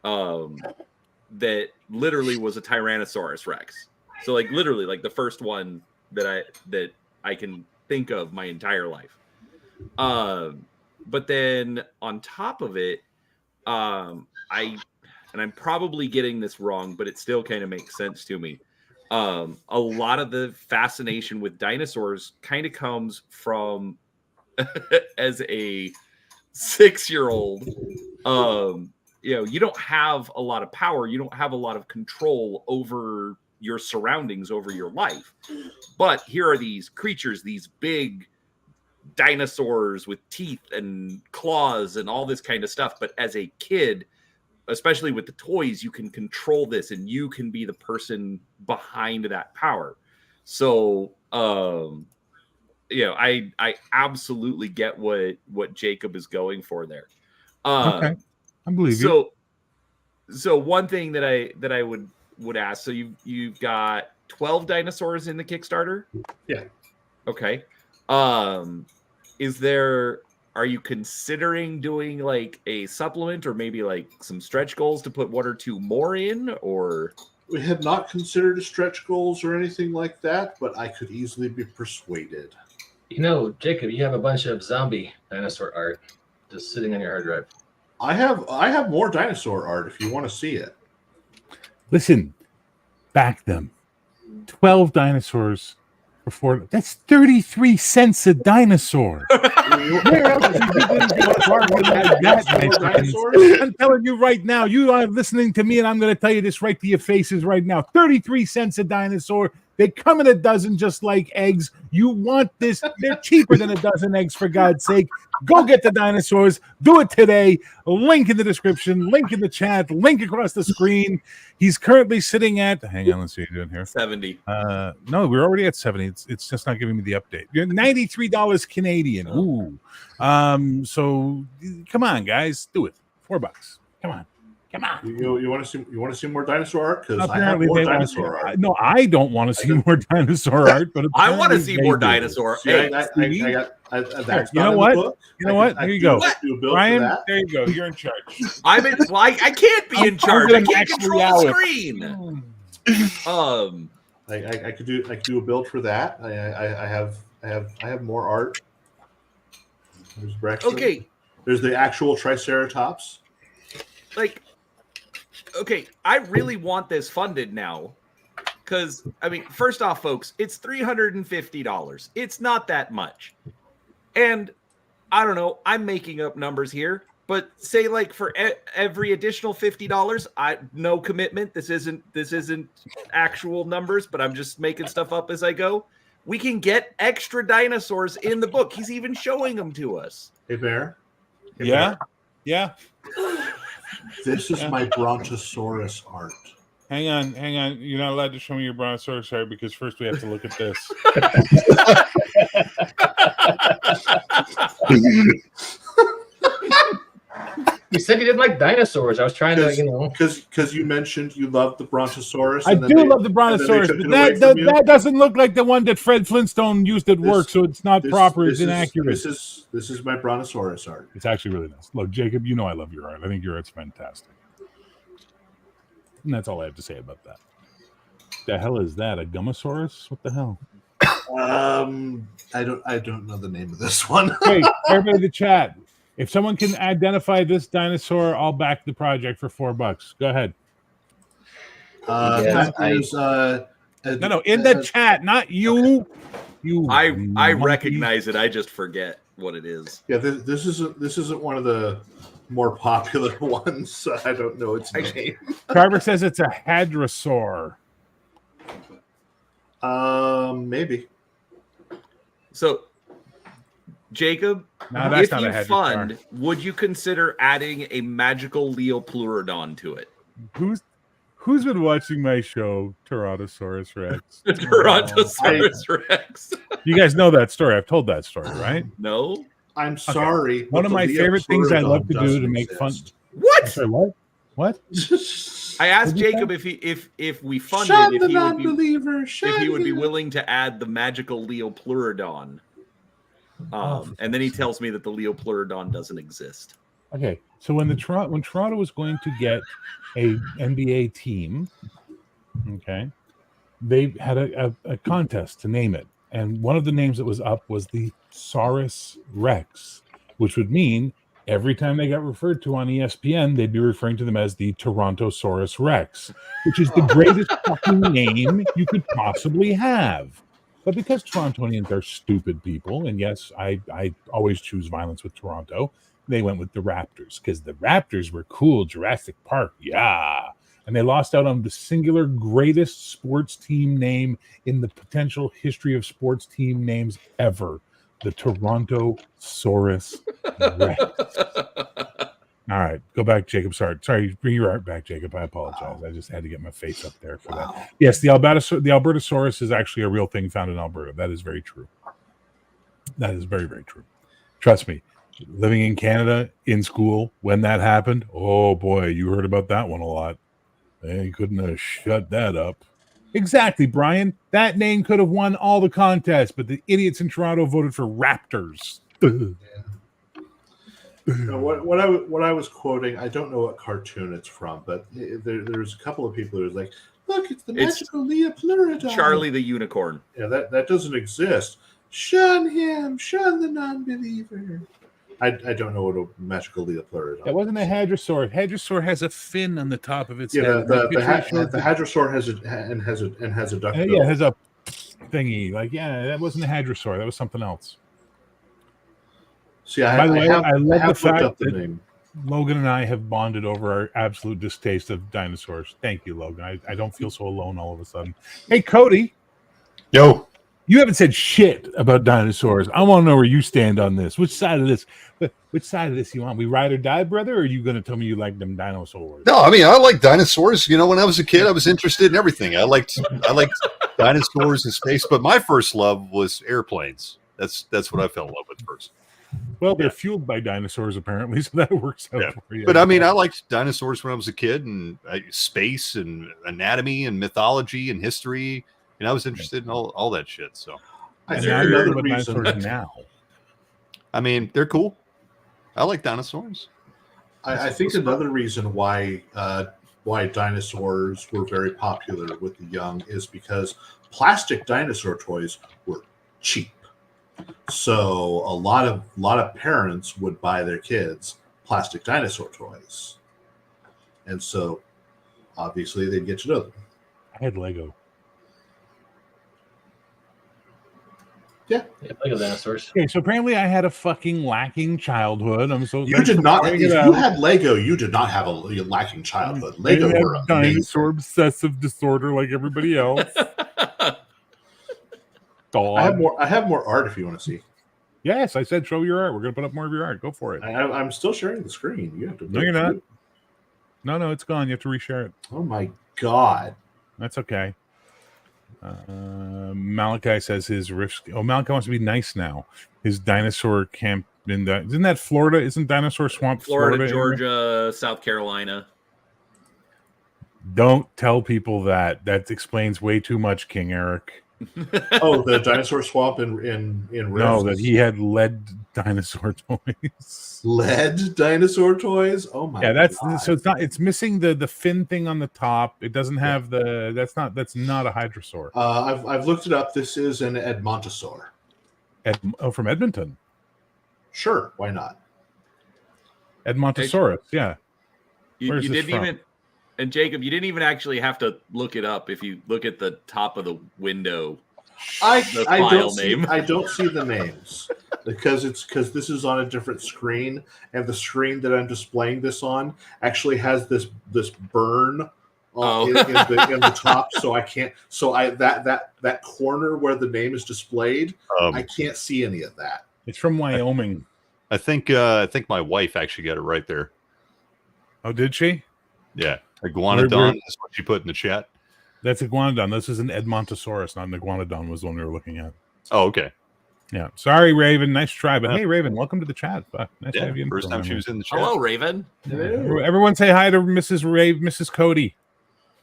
that literally was a Tyrannosaurus Rex. So literally the first one that I can think of my entire life. But then on top of it, and I'm probably getting this wrong, but it still kind of makes sense to me. A lot of the fascination with dinosaurs kind of comes from as a 6-year-old, you don't have a lot of power. You don't have a lot of control over your surroundings, over your life. But here are these creatures, these big dinosaurs with teeth and claws and all this kind of stuff. But as a kid, especially with the toys, you can control this and you can be the person behind that power. So, I absolutely get what Jacob is going for there. Okay, I believe you. So one thing that I would ask, so you've got 12 dinosaurs in the Kickstarter? Yeah. Okay. Are you considering doing a supplement or maybe some stretch goals to put 1 or 2 more in, or? We had not considered stretch goals or anything like that, but I could easily be persuaded. Jacob, you have a bunch of zombie dinosaur art just sitting on your hard drive. I have more dinosaur art if you want to see it. Listen, back them. 12 dinosaurs for $4. That's 33 cents a dinosaur. Where else did you get that? I'm telling you right now, you are listening to me, and I'm going to tell you this right to your faces right now. 33 cents a dinosaur. They come in a dozen just like eggs. You want this? They're cheaper than a dozen eggs, for God's sake. Go get the dinosaurs. Do it today. Link in the description, link in the chat, link across the screen. He's currently sitting at, hang on, let's see what you're doing here. 70. No, we're already at 70. It's just not giving me the update. You're $93 Canadian. Ooh. So come on, guys. Do it. $4. Come on. Come on. You want to see more dinosaur art? Because I have Apparently more they dinosaur art. No, I don't want to see more dinosaur art, but I want to see more dinosaur. Hey, Hey, I got that's you know what? You know what? Here you go. Ryan, there you go. You're in charge. I can't be in charge. I can't control the screen. I could do a build for that. I have more art. There's Brexton. Okay. There's the actual Triceratops. Okay, I really want this funded now. Because, first off, folks, it's $350. It's not that much. And, I don't know, I'm making up numbers here. But say, for every additional $50, no commitment. This isn't actual numbers, but I'm just making stuff up as I go. We can get extra dinosaurs in the book. He's even showing them to us. Hey, Bear. Yeah. This is my Brontosaurus art. Hang on. You're not allowed to show me your brontosaurus art because first we have to look at this. You said you didn't like dinosaurs. I was trying to, because you mentioned you love the brontosaurus. I do love the brontosaurus, but that doesn't look like the one that Fred Flintstone used at work, so it's not proper. It's inaccurate. This is my brontosaurus art. It's actually really nice. Look, Jacob, you know I love your art. I think your art's fantastic. And that's all I have to say about that. The hell is that? A Gummosaurus? What the hell? I don't know the name of this one. Hey, everybody in the chat. If someone can identify this dinosaur, I'll back the project for $4. Go ahead. In the chat, not you. I recognize it. I just forget what it is. Yeah, this isn't one of the more popular ones. I don't know its name. Carver says it's a hadrosaur. Maybe. So, Jacob, if you fund, would you consider adding a magical Leopleurodon to it? Who's been watching my show, Tyrannosaurus Rex? Tyrannosaurus Rex. You guys know that story. I've told that story, right? No. I'm sorry. Okay. One of my favorite things I love to do to make fun. What? Sorry, what? I asked Jacob if we funded if he would be willing to add the magical Leopleurodon. And then he tells me that the Leopleurodon doesn't exist. Okay, so when Toronto was going to get a NBA team, okay, they had a contest to name it, and one of the names that was up was the Saurus Rex, which would mean every time they got referred to on ESPN, they'd be referring to them as the Torontosaurus Rex, which is the greatest fucking name you could possibly have. But because Torontonians are stupid people, and yes, I always choose violence with Toronto, they went with the Raptors because the Raptors were cool. Jurassic Park, yeah. And they lost out on the singular greatest sports team name in the potential history of sports team names ever. The Torontosaurus Rex. All right, go back, Jacob. Sorry, bring your art back, Jacob. I apologize. I just had to get my face up there for that. Yes, the Albertosaurus is actually a real thing found in Alberta. That is very true. That is very, very true. Trust me, living in Canada in school when that happened, oh boy, you heard about that one a lot. They couldn't have shut that up. Exactly, Brian. That name could have won all the contests, but the idiots in Toronto voted for Raptors. No, what I was quoting, I don't know what cartoon it's from, but there's a couple of people who was like, look, it's the magical Leopleurodon. Charlie the Unicorn. Yeah, that doesn't exist. Shun him, shun the non-believer. I don't know what a magical Leopleurodon. That wasn't a hadrosaur. Hadrosaur has a fin on the top of its head. The hadrosaur has a duck bill. Yeah, it has a thingy. That wasn't a hadrosaur. That was something else. See, By the way, I love the fact that name. Logan and I have bonded over our absolute distaste of dinosaurs. Thank you, Logan. I don't feel so alone all of a sudden. Hey, Cody. Yo. You haven't said shit about dinosaurs. I want to know where you stand on this. Which side of this you want? We ride or die, brother, or are you going to tell me you like them dinosaurs? No, I mean, I like dinosaurs. You know, when I was a kid, I was interested in everything. I liked dinosaurs and space, but my first love was airplanes. That's what I fell in love with first. Well, they're fueled by dinosaurs, apparently, so that works out for you. But I mean, I liked dinosaurs when I was a kid, and space and anatomy and mythology and history. And I was interested in all that shit. So I think another reason now. I mean, they're cool. I like dinosaurs. I think another reason why dinosaurs were very popular with the young is because plastic dinosaur toys were cheap. So a lot of parents would buy their kids plastic dinosaur toys. And so obviously they'd get to know them. I had Lego. Yeah, Lego dinosaurs. Okay, so apparently I had a fucking lacking childhood. I'm so you did not. If you had Lego, you did not have a lacking childhood. Lego were dinosaur obsessive disorder like everybody else. I have more art if you want to see. Yes, I said show your art. We're gonna put up more of your art. Go for it. I'm still sharing the screen. You have to. No, you're not. No, it's gone. You have to reshare it. Oh my God. That's okay. Malachi says his riff. Oh, Malachi wants to be nice now. His dinosaur camp isn't that Florida? Isn't Dinosaur Swamp Florida, area? Georgia, South Carolina. Don't tell people that. That explains way too much, King Eric. Oh, the dinosaur swamp in No, Rift. that he had lead dinosaur toys. Lead dinosaur toys. Oh my! Yeah, that's God. so it's not. It's missing the fin thing on the top. It doesn't have the. That's not a hydrosaur. I've looked it up. This is an Edmontosaur. From Edmonton. Sure, why not? Edmontosaurus. Yeah. You Where's this didn't from? even, and Jacob, you didn't even actually have to look it up. If you look at the top of the window, the file name. I don't see the names because this is on a different screen, and the screen that I'm displaying this on actually has this burn in the top, so I can't. So that corner where the name is displayed, I can't see any of that. It's from Wyoming. I think my wife actually got it right there. Oh, did she? Yeah, iguanodon is what she put in the chat. That's iguanodon. This is an Edmontosaurus, not an iguanodon. Was the one we were looking at. Oh, okay. Yeah. Sorry, Raven. Nice try, but hey, Raven, welcome to the chat. Nice to have you. First time she was in the chat. Hello, Raven. Hello. Everyone, say hi to Mrs. Cody.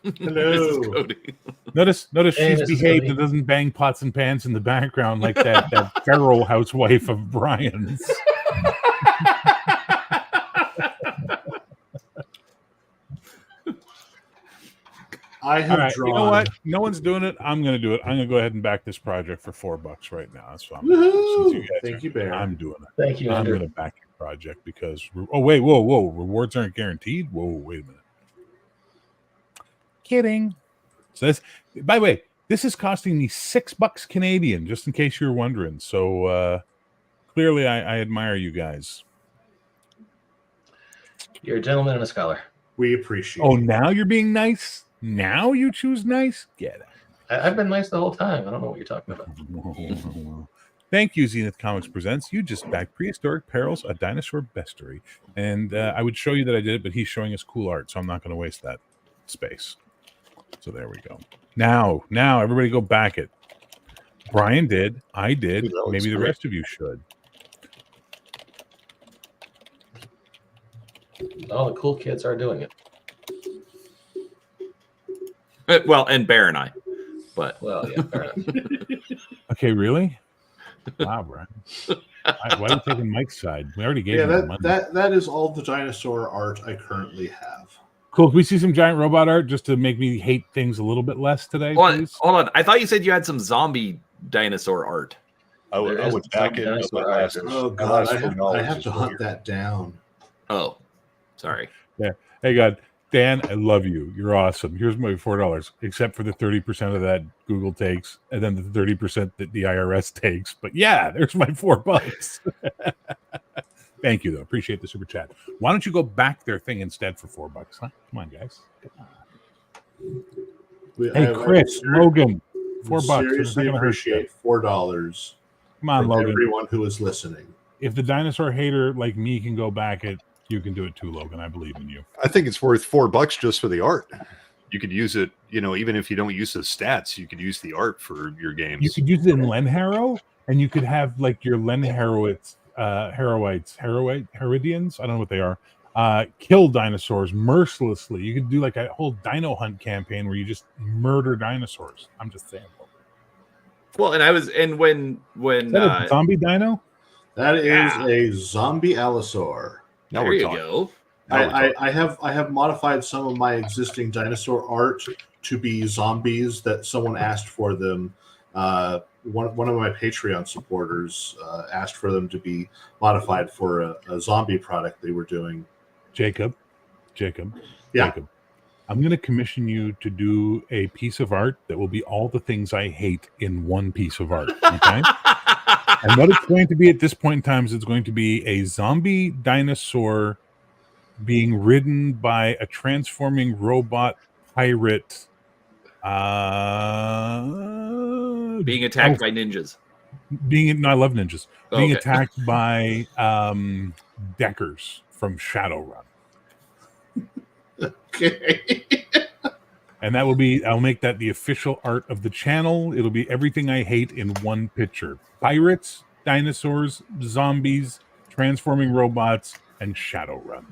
Hello. Mrs. Cody. Notice Hey, she's Mrs. behaved Cody. and doesn't bang pots and pans in the background like that feral housewife of Brian's. I have All right, drawn. you know what? No one's doing it. I'm going to do it. I'm going to go ahead and back this project for $4 right now. That's what I'm doing. Woohoo! Since Thank you, Bear. I'm doing it. Thank you, I'm Andrew. going to back your project because. Oh wait, whoa! Rewards aren't guaranteed. Whoa, wait a minute. Kidding. So this, by the way, this is costing me $6 Canadian, just in case you're wondering. So clearly, I admire you guys. You're a gentleman and a scholar. We appreciate. Oh, it. now you're being nice. Now you choose nice. Get out. I've been nice the whole time. I don't know what you're talking about. Thank you, Zenith Comics Presents. You just backed Prehistoric Perils, a dinosaur bestiary. And I would show you that I did it, but he's showing us cool art, so I'm not going to waste that space. So there we go. Now, everybody go back it. Brian did. I did. That looks Maybe the great. rest of you should. All the cool kids are doing it. Well, and Bear and I, but Well, yeah, fair enough. Okay, really? Wow, Brian. Why are you taking Mike's side? We already gave Yeah, him the money. that is all the dinosaur art I currently have. Cool. Can we see some giant robot art just to make me hate things a little bit less today, hold please? on. I thought you said you had some zombie dinosaur art. I would There is back some it. dinosaur My last- art. Oh my God, last I have $4 to is hunt weird. that down. Oh, sorry. Hey, God. Dan, I love you. You're awesome. Here's my $4, except for the 30% of that Google takes, and then the 30% that the IRS takes. But yeah, there's my $4. Thank you, though. Appreciate the super chat. Why don't you go back their thing instead for $4? Huh? Come on, guys. Hey, Chris, Logan, $4. Seriously They're not gonna hurt you. appreciate $4 Come on, from Logan. everyone who is listening. If the dinosaur hater like me can go back it, you can do it too, Logan. I believe in you. I think it's worth $4 just for the art. You could use it, even if you don't use the stats, you could use the art for your games. You could use it in Lenharrow, and you could have like your Lenharrowites, Herodians, I don't know what they are, kill dinosaurs mercilessly. You could do like a whole dino hunt campaign where you just murder dinosaurs. I'm just saying. Well, and when Is that a zombie dino? That is Yeah. a zombie allosaur. Now there we're you talking. go. Now we're talking. I have modified some of my existing dinosaur art to be zombies that someone asked for them. One of my Patreon supporters asked for them to be modified for a zombie product they were doing. Jacob. Yeah. Jacob. I'm going to commission you to do a piece of art that will be all the things I hate in one piece of art. Okay. And what it's going to be at this point in time is it's going to be a zombie dinosaur being ridden by a transforming robot pirate. Being attacked by ninjas. No, I love ninjas. Being Okay. attacked by Deckers from Shadowrun. Okay. And that will be, I'll make that the official art of the channel. It'll be everything I hate in one picture. Pirates, dinosaurs, zombies, transforming robots, and Shadowrun.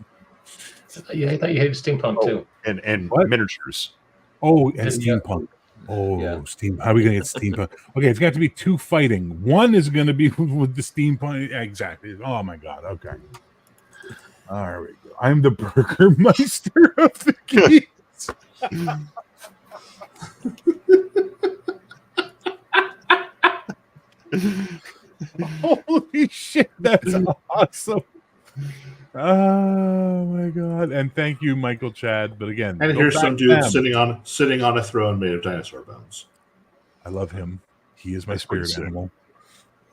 I thought you hated steampunk too. And What? miniatures. Oh, and Yeah. steampunk. Oh, Yeah. steam. How are we going to get steampunk? Okay, it's got to be two fighting. One is going to be with the steampunk. Exactly. Oh, my God. Okay. There we go. I'm the Burgermeister of the geeks. Holy shit, that's awesome. Oh my God. And thank you, Michael Chad. But again, And go here's back some to dude them. sitting on a throne made of dinosaur bones. I love him. He is my That's pretty spirit sick. animal.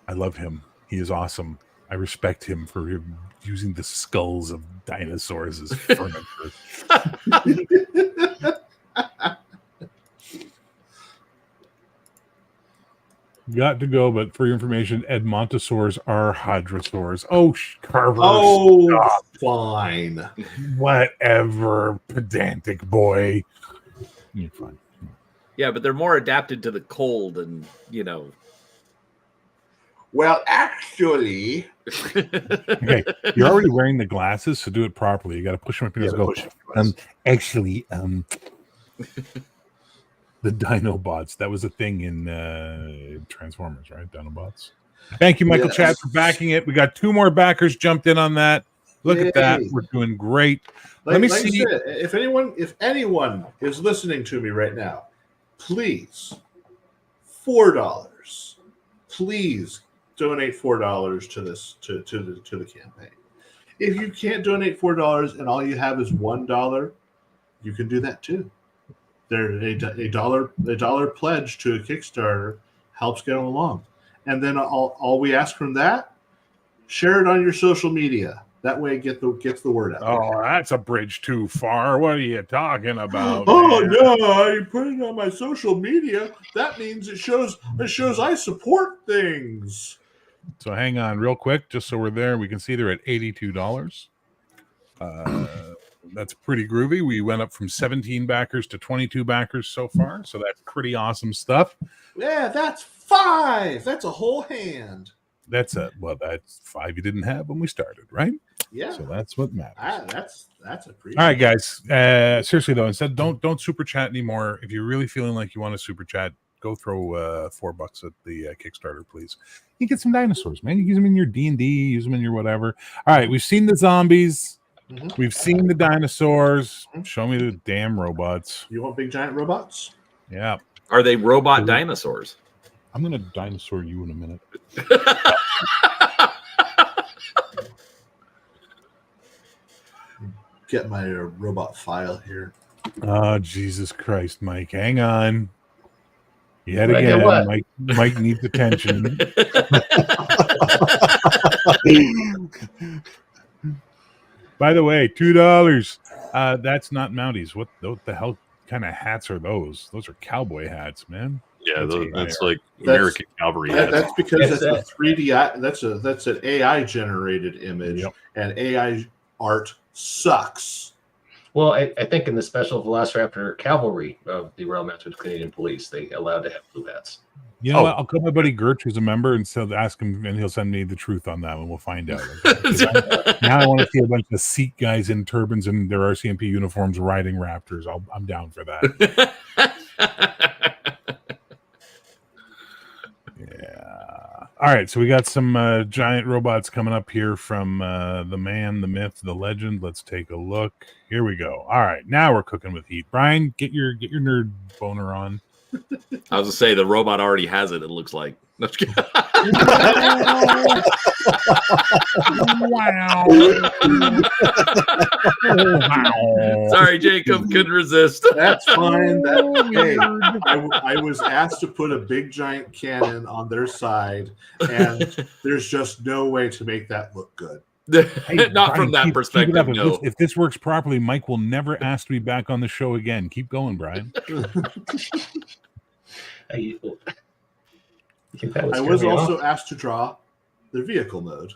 I love him. He is awesome. I respect him for him using the skulls of dinosaurs as furniture. Got to go, but for your information, Edmontosaurs are hadrosaurs. Oh, Carver. Oh, stop. fine. Whatever, pedantic boy. You're fine. Yeah, but they're more adapted to the cold and, you know. Well, actually, Okay, you're already wearing the glasses, so do it properly. You got to push them up your nose. Go. Actually, the Dinobots. That was a thing in Transformers, right? Dinobots. Thank you, Michael Chad, for backing it. We got 2 more backers jumped in on that. Look at that. We're doing great. Let me see. I said, if anyone is listening to me right now, please, $4. Please donate $4 to this to the campaign. If you can't donate $4 and all you have is $1, you can do that too. A dollar pledge to a Kickstarter helps get them along, and then all we ask from that, share it on your social media. That way, it gets the word out. Oh, that's a bridge too far. What are you talking about? Oh man? no! I put it on my social media. That means it shows I support things. So hang on real quick, just so we're there. We can see they're at $82. That's pretty groovy. We went up from 17 backers to 22 backers so far. So that's pretty awesome stuff. Yeah, that's 5. That's a whole hand. That's 5 you didn't have when we started, right? Yeah. So that's what matters. That's a pretty. All right, guys. Seriously though, instead don't super chat anymore. If you're really feeling like you want to super chat, go throw $4 at the Kickstarter, please. You get some dinosaurs, man. You use them in your D&D, use them in your whatever. All right, we've seen the zombies. Mm-hmm. We've seen the dinosaurs. Show me the damn robots. You want big giant robots? Yeah. Are they robot dinosaurs? I'm gonna dinosaur you in a minute. Get my robot file here. Oh, Jesus Christ, Mike. Hang on. Yet What I get again, what? Mike needs attention. By the way, $2. That's not Mounties. What the hell kind of hats are those? Those are cowboy hats, man. Yeah, that's like That's- American cavalry hats. That's because That's that's a 3D. That's an AI generated image, Yep. and AI art sucks. Well, I think in the special Velociraptor cavalry of the Royal Mounted Canadian Police, they allowed to have blue hats. You know what? I'll call my buddy Gertz, who's a member, and so ask him, and he'll send me the truth on that one. We'll find out. Now I want to see a bunch of Sikh guys in turbans and their RCMP uniforms riding raptors. I'm down for that. Yeah. All right, so we got some giant robots coming up here from the man, the myth, the legend. Let's take a look. Here we go. All right, now we're cooking with heat. Brian, get your nerd boner on. I was gonna say the robot already has it. It looks like. No, just kidding. Wow. Sorry, Jacob, couldn't resist. That's fine. I was asked to put a big giant cannon on their side, and there's just no way to make that look good. Hey, Not Brian, from that keep it perspective, up. no. If this works properly, Mike will never ask to be back on the show again. Keep going, Brian. I I was also asked to draw the vehicle mode.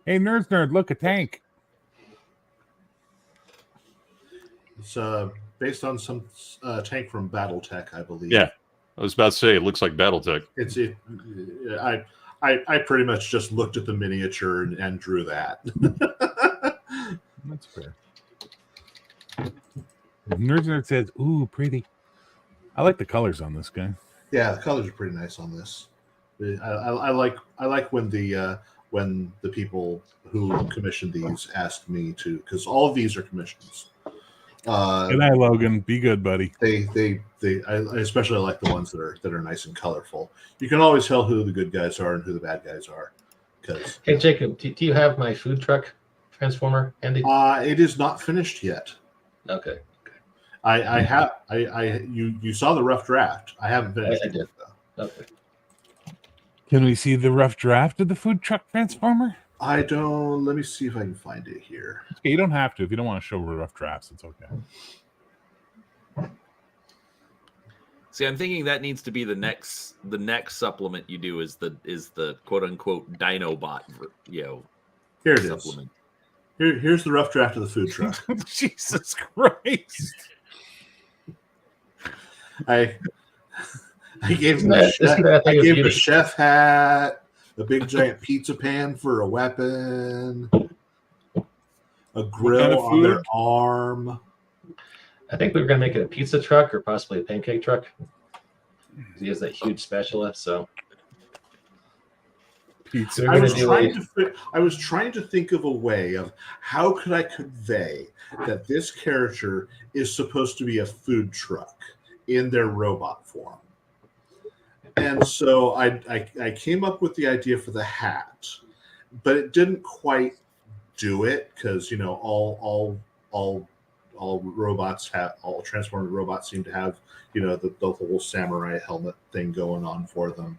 Hey, nerd, look, a tank. It's based on some tank from BattleTech, I believe. Yeah, I was about to say it looks like BattleTech. I pretty much just looked at the miniature and drew that. That's fair. Nerd says, "Ooh, pretty." I like the colors on this guy. Yeah, the colors are pretty nice on this. I like when the people who commissioned these asked me to, because all of these are commissions. Good night, Logan. Be good, buddy. I especially like the ones that are nice and colorful. You can always tell who the good guys are and who the bad guys are. Because Hey Jacob, do you have my food truck transformer handy? it is not finished yet. Okay. You saw the rough draft. I haven't finished I it did. yet, though. Okay. Can we see the rough draft of the food truck transformer? I don't. Let me see if I can find it here. Okay, you don't have to. If you don't want to show rough drafts, it's okay. See, I'm thinking that needs to be the next supplement you do is the quote unquote Dinobot, Here it is. supplement. Here's the rough draft of the food truck. Jesus Christ! I gave him a chef hat, a big giant pizza pan for a weapon, a grill kind of on their food? arm. I think we were gonna make it a pizza truck or possibly a pancake truck. He has that huge spatula, so Pizza. We're I gonna was do trying to think of a way of how could I convey that this character is supposed to be a food truck in their robot form. And so I came up with the idea for the hat, but it didn't quite do it because all robots have all transformed robots seem to have the whole samurai helmet thing going on for them.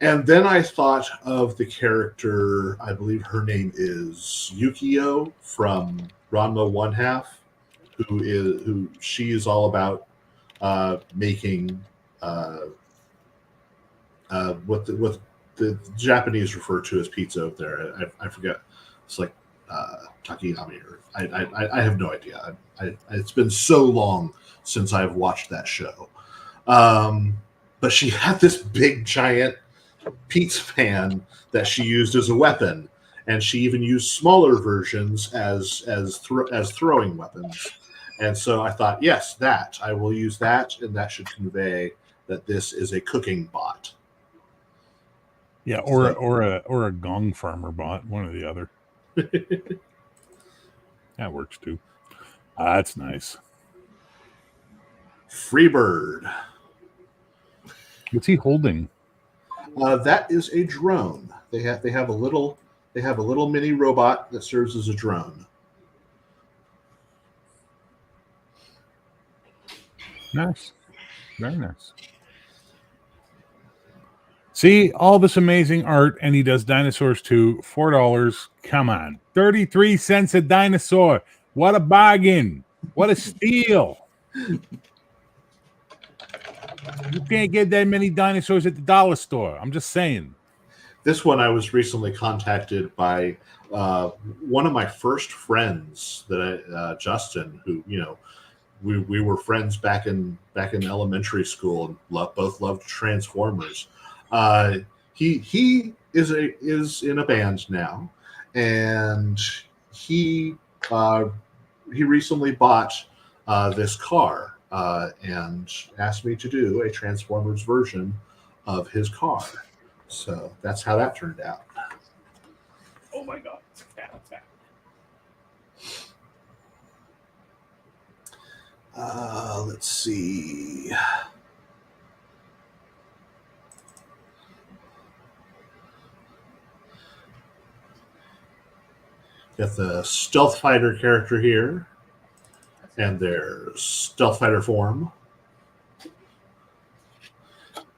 And then I thought of the character, I believe her name is Yukio from Ranma One Half, who she is all about making what the Japanese refer to as pizza up there. I forget. It's like takiyami, or I have no idea. It's been so long since I've watched that show. But she had this big giant pizza pan that she used as a weapon, and she even used smaller versions as throwing weapons. And so I thought, yes, that I will use that, and that should convey that this is a cooking bot. Yeah, or a gong farmer bot, one or the other. That works too. That's nice. Freebird. What's he holding? That is a drone. They have a little mini robot that serves as a drone. Nice. Very nice. See, all this amazing art, and he does dinosaurs too. $4. Come on. 33 cents a dinosaur. What a bargain. What a steal. You can't get that many dinosaurs at the dollar store. I'm just saying. This one, I was recently contacted by one of my first friends, Justin, who we were friends back in elementary school and both loved Transformers. He is in a band now, and he recently bought this car and asked me to do a Transformers version of his car. So that's how that turned out. Oh my God. It's a cat attack. Let's see. Got the Stealth Fighter character here, and their Stealth Fighter form.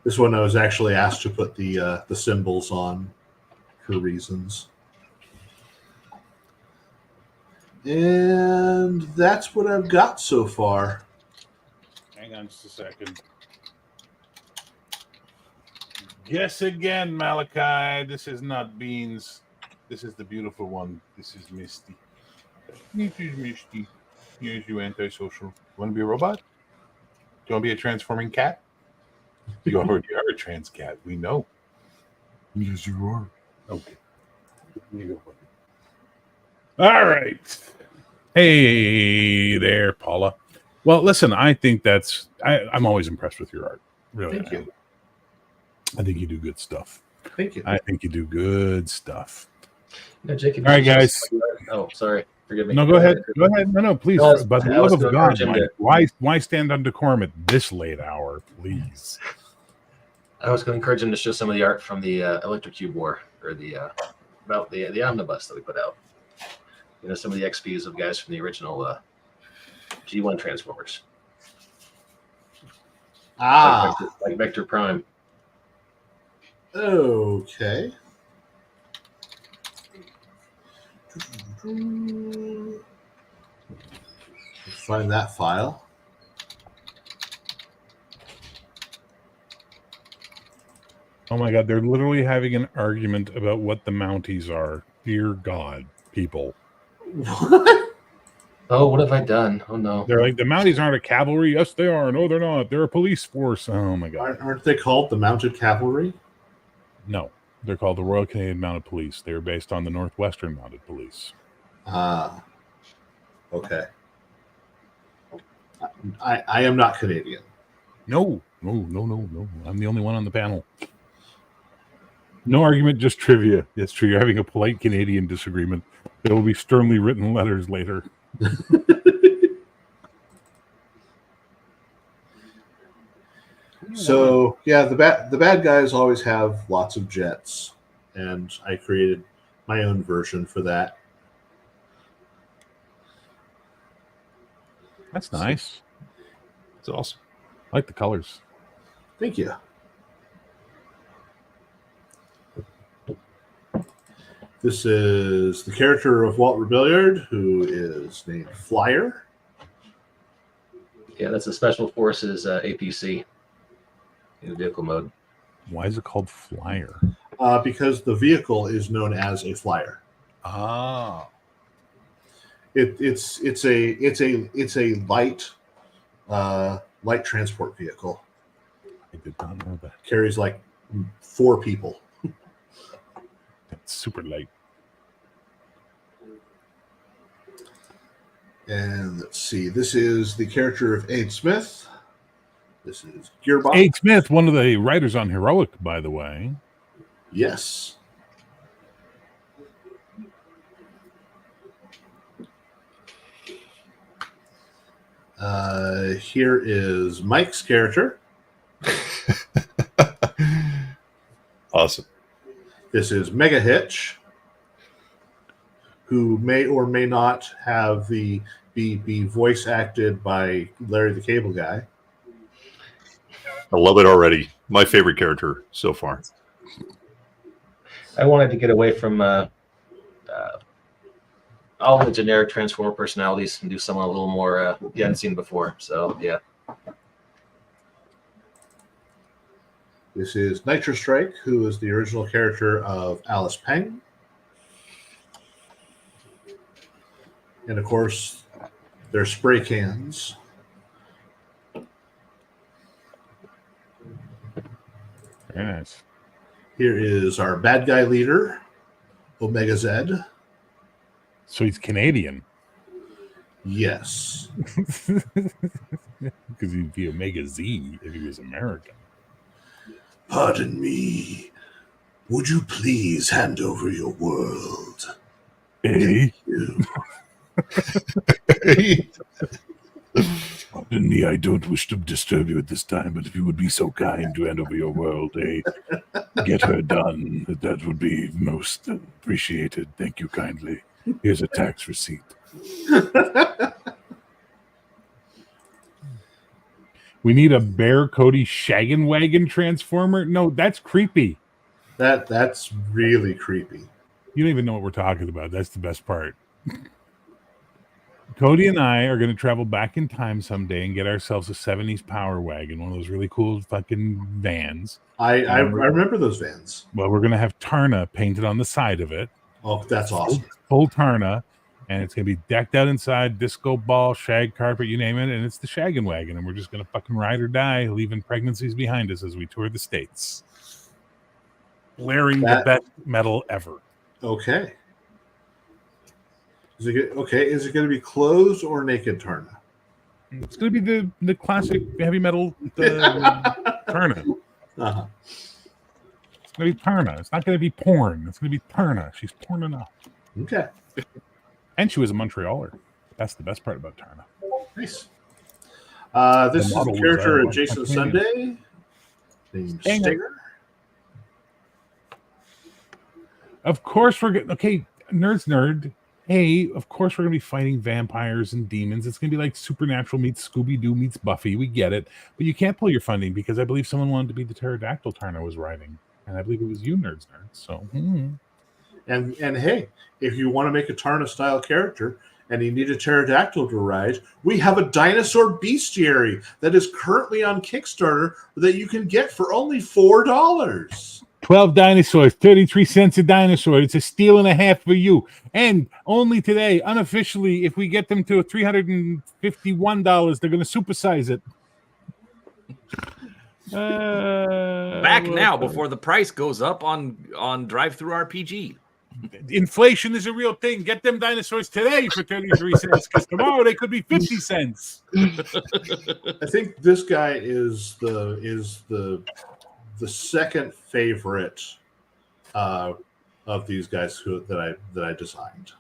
This one I was actually asked to put the symbols on for reasons. And that's what I've got so far. Hang on just a second. Guess again, Malachi. This is not Beans. This is the beautiful one. This is Misty. This is Misty. Use you antisocial. You want to be a robot? Do you want to be a transforming cat? You already are a trans cat. We know. Yes, you are. Okay. You go. All right. Hey there, Paula. Well, listen, I think I'm always impressed with your art. Really. Thank you. I think you do good stuff. Thank you. I think you do good stuff. No, Jacob. All right, guys. Oh, sorry. Forgive me. No, go ahead. Go ahead. No, please. No, But the I was love of gonna God, encourage him Mike, to- why stand on decorum at this late hour, please? I was going to encourage him to show some of the art from the Electrocube War, or about the omnibus that we put out. You know, some of the XPs of guys from the original G1 Transformers, like Vector Prime. Okay. Let's find that file. Oh my God, they're literally having an argument about what the Mounties are. Dear God, people. What? Oh, what have I done? Oh no. They're like, the Mounties aren't a cavalry. Yes, they are. No, they're not. They're a police force. Oh my God. Aren't they called the Mounted Cavalry? No, they're called the Royal Canadian Mounted Police. They're based on the Northwestern Mounted Police. Ah. Okay. I am not Canadian. No. I'm the only one on the panel. No argument, just trivia. It's true. You're having a polite Canadian disagreement. There will be sternly written letters later. So yeah, the bad guys always have lots of jets, and I created my own version for that. That's nice. It's awesome. I like the colors. Thank you. This is the character of Walt Rebelliard, who is named Flyer. Yeah, that's a Special Forces APC in vehicle mode. Why is it called Flyer? Because the vehicle is known as a Flyer. Ah. It's a light transport vehicle. I did not know that. Carries like 4 people. That's super light. And let's see. This is the character of Abe Smith. This is Gearbox. Abe Smith, one of the writers on Heroic, by the way. Yes. Here is Mike's character. Awesome. This is Mega Hitch, who may or may not have be voice acted by Larry the Cable Guy. I love it already. My favorite character so far. I wanted to get away from all the generic Transformer personalities and do someone a little more you hadn't seen before. So yeah. This is Nitro Strike, who is the original character of Alice Peng. And of course, they're spray cans. Very nice. Here is our bad guy leader, Omega Z. So he's Canadian. Yes. Because he'd be Omega Z if he was American. Pardon me. Would you please hand over your world? Eh? You. Pardon me, I don't wish to disturb you at this time, but if you would be so kind to hand over your world, get her done. That would be most appreciated. Thank you kindly. Here's a tax receipt. We need a Bear Cody Shaggin' Wagon Transformer? No, that's creepy. That's really creepy. You don't even know what we're talking about. That's the best part. Cody and I are going to travel back in time someday and get ourselves a 70s Power Wagon, one of those really cool fucking vans. I remember those vans. Well, we're going to have Tarna painted on the side of it. Oh, that's awesome. Full Tarna. And it's going to be decked out inside, disco ball, shag carpet, you name it. And it's the shaggin' wagon. And we're just going to fucking ride or die, leaving pregnancies behind us as we tour the States. Blaring the best metal ever. Okay. Is it going to be clothes or naked Tarna? It's going to be the classic heavy metal Tarna. Uh-huh. It's going to be Tarna. It's not going to be porn. It's going to be Tarna. She's porn enough. Okay. And she was a Montrealer. That's the best part about Tarna. Nice. This is a character of Jason Sunday named Stinger. Of course we're going okay, nerd. Hey, of course we're going to be fighting vampires and demons. It's going to be like Supernatural meets Scooby-Doo meets Buffy. We get it. But you can't pull your funding because I believe someone wanted to be the pterodactyl Tarna was riding. And I believe it was you, nerd. So, And hey, if you want to make a Tarna-style character and you need a pterodactyl to ride, we have a dinosaur bestiary that is currently on Kickstarter that you can get for only $4. 12 dinosaurs, 33 cents a dinosaur. It's a steal and a half for you. And only today, unofficially, if we get them to $351, they're going to supersize it. Back now before the price goes up on Drive-Thru RPG. Inflation is a real thing. Get them dinosaurs today for 33 cents because tomorrow they could be 50 cents. I think this guy is the second favorite of these guys that I designed.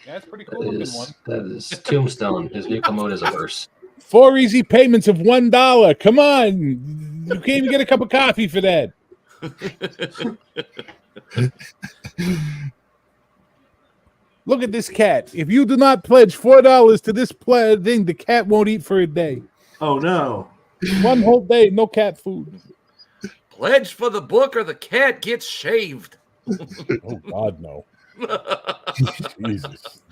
Yeah, that's pretty cool looking one. That is Tombstone. His vehicle mode is a hearse. 4 easy payments of $1. Come on. You can't even get a cup of coffee for that. Look at this cat. If you do not pledge $4 to this thing, the cat won't eat for a day. Oh, no. One whole day, no cat food. Pledge for the book or the cat gets shaved. Oh, God, no. Jesus.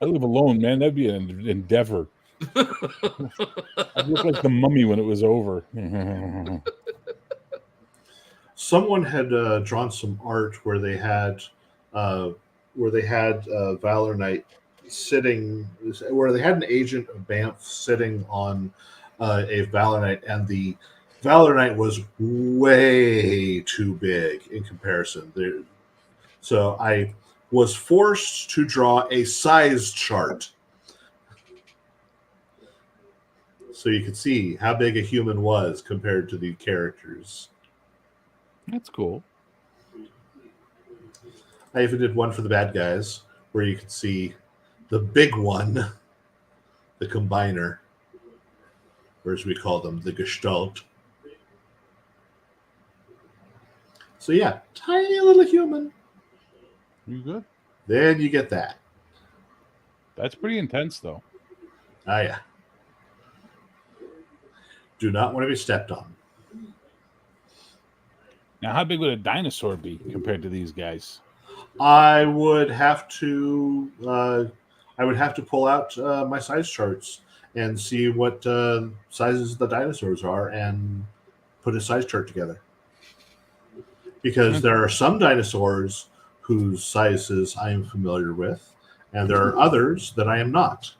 I live alone, man. That'd be an endeavor. I looked like the mummy when it was over. Someone had drawn some art where they had Valor Knight sitting, where they had an agent of Banff sitting on a Valor Knight, and the Valor Knight was way too big in comparison. So I was forced to draw a size chart so you could see how big a human was compared to the characters. That's cool. I even did one for the bad guys where you could see the big one, the combiner, or as we call them, the Gestalt. So yeah, tiny little human. You good? Then you get that. That's pretty intense, though. Ah, yeah. Do not want to be stepped on. Now, how big would a dinosaur be compared to these guys? I would have to pull out my size charts and see what sizes the dinosaurs are and put a size chart together. Because there are some dinosaurs whose sizes I am familiar with, and there are others that I am not.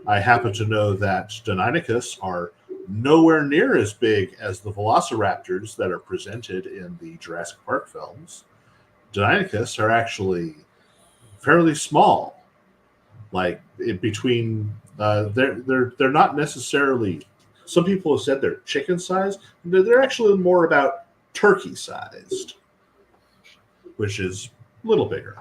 I happen to know that Deinonychus are nowhere near as big as the velociraptors that are presented in the Jurassic Park films. Deinonychus are actually fairly small. Like in between, they're not necessarily. Some people have said they're chicken sized. They're actually more about turkey sized, which is a little bigger.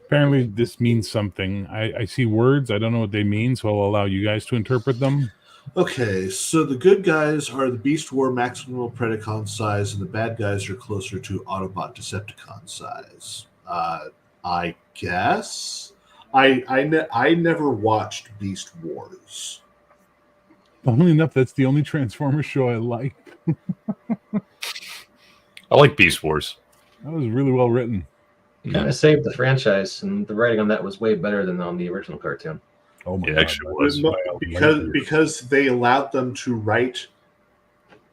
Apparently, this means something. I see words. I don't know what they mean, so I'll allow you guys to interpret them. Okay, so the good guys are the Beast War Maximal Predacon size, and the bad guys are closer to Autobot Decepticon size. I guess. I never watched Beast Wars. Funnily enough, that's the only Transformers show I like. I like Beast Wars. That was really well written. Kind of saved the franchise, and the writing on that was way better than on the original cartoon. Oh my It God, actually was. Because they allowed them to write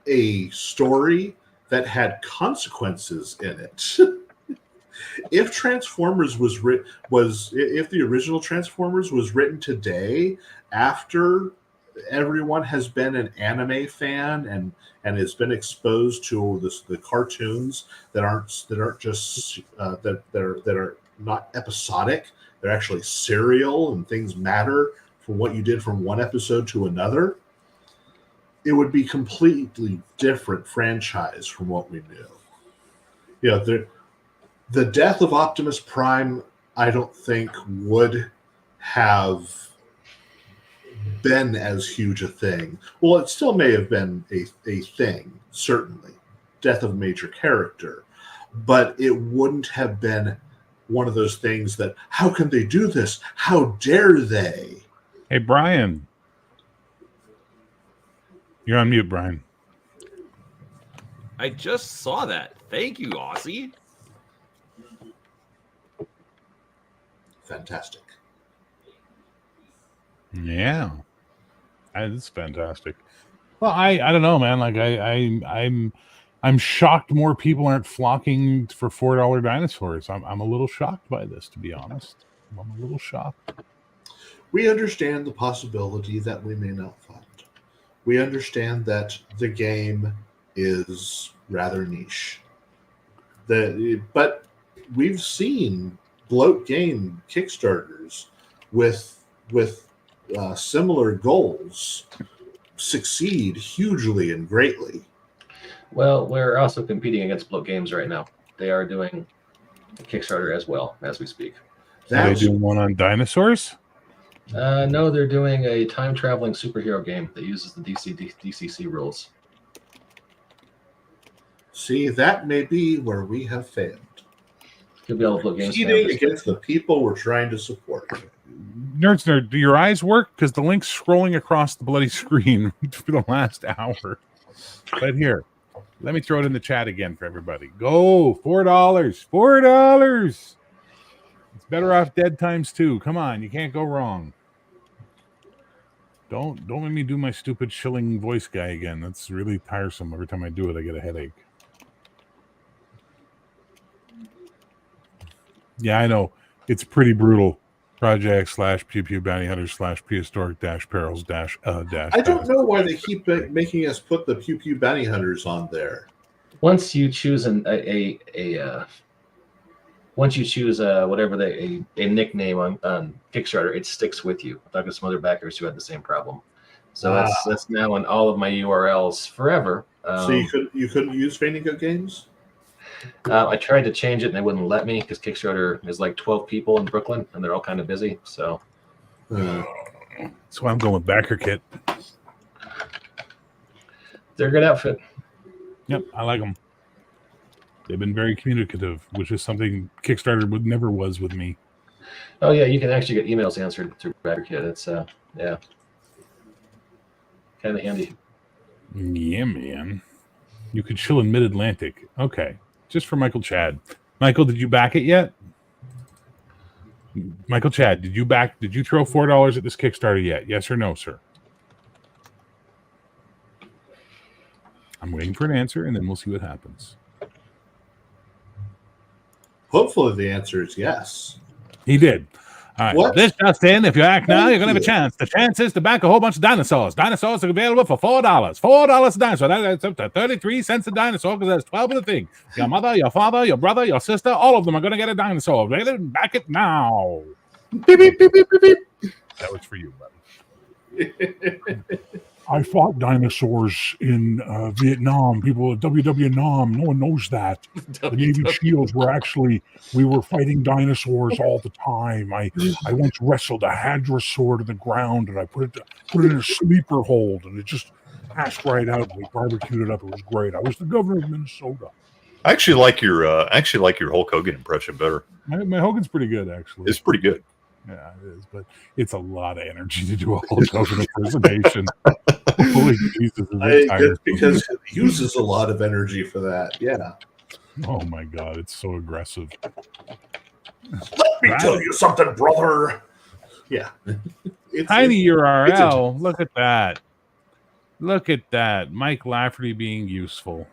a story that had consequences in it. If Transformers was if the original Transformers was written today, after everyone has been an anime fan and has been exposed to the cartoons that aren't just that are not episodic, they're actually serial and things matter from what you did from one episode to another, it would be completely different franchise from what we knew. You know, the death of Optimus Prime, I don't think would have been as huge a thing. Well, it still may have been a thing, certainly. Death of a major character. But it wouldn't have been one of those things that, how can they do this? How dare they? Hey, Brian. You're on mute, Brian. I just saw that. Thank you, Aussie. Fantastic. Yeah, it's fantastic. Well, I don't know, man. Like I'm shocked more people aren't flocking for $4 dinosaurs. I'm a little shocked by this, to be honest. I'm a little shocked. We understand the possibility that we may not fund. We understand that the game is rather niche. But we've seen bloat game Kickstarters with similar goals succeed hugely and greatly. Well, we're also competing against Bloat Games right now. They are doing a Kickstarter as well as we speak. Are they doing one on dinosaurs? No, they're doing a time-traveling superhero game that uses the DCC rules. See, that may be where we have failed. Could be all the Bloat Games. Competing against the people we're trying to support. Nerd, do your eyes work? Because the link's scrolling across the bloody screen for the last hour. Right here. Let me throw it in the chat again for everybody. Go, $4. $4. It's better off dead times 2. Come on, you can't go wrong. Don't make me do my stupid shilling voice guy again. That's really tiresome. Every time I do it, I get a headache. Yeah, I know. It's pretty brutal. Project / Pew Pew Bounty Hunters / Prehistoric - Perils - I don't know why they keep making us put the Pew Pew Bounty Hunters on there. Once you choose whatever a nickname on Kickstarter, it sticks with you. I've talked to some other backers who had the same problem. So that's now on all of my URLs forever. So you couldn't use Fainting Goat Games? I tried to change it and they wouldn't let me because Kickstarter is like 12 people in Brooklyn and they're all kind of busy. So that's why I'm going with Backer Kit. They're a good outfit. Yep, I like them. They've been very communicative, which is something Kickstarter never was with me. Oh yeah, you can actually get emails answered through Backer Kit. It's kind of handy. Yeah, man. You could chill in mid-Atlantic. Okay. Just for Michael Chad. Michael, did you back it yet? Michael Chad, did you throw $4 at this Kickstarter yet? Yes or no, sir? I'm waiting for an answer, and then we'll see what happens. Hopefully the answer is yes. He did. All right. What? This just in. If you act now, you're going to have a you. chance. The chance is to back a whole bunch of dinosaurs. Dinosaurs are available for $4. $4 a dinosaur. That's up to 33 cents a dinosaur because there's 12 of the thing. Your mother, your father, your brother, your sister, all of them are going to get a dinosaur. Ready? Back it now. Beep, beep, beep, beep, beep, beep. That was for you, buddy. I fought dinosaurs in Vietnam. People at WW-NOM, no one knows that. The Navy SEALs we were fighting dinosaurs all the time. I once wrestled a hadrosaur to the ground and I put it in a sleeper hold and it just passed right out. We barbecued it up. It was great. I was the governor of Minnesota. I actually like your Hulk Hogan impression better. My Hogan's pretty good, actually. It's pretty good. Yeah, it is, but it's a lot of energy to do a Hulk Hogan impersonation. Holy Jesus! It's because it uses a lot of energy for that. Yeah. Oh my God, it's so aggressive. Let me tell you something, brother. Yeah. Tiny URL. Look at that. Look at that. Mike Lafferty being useful.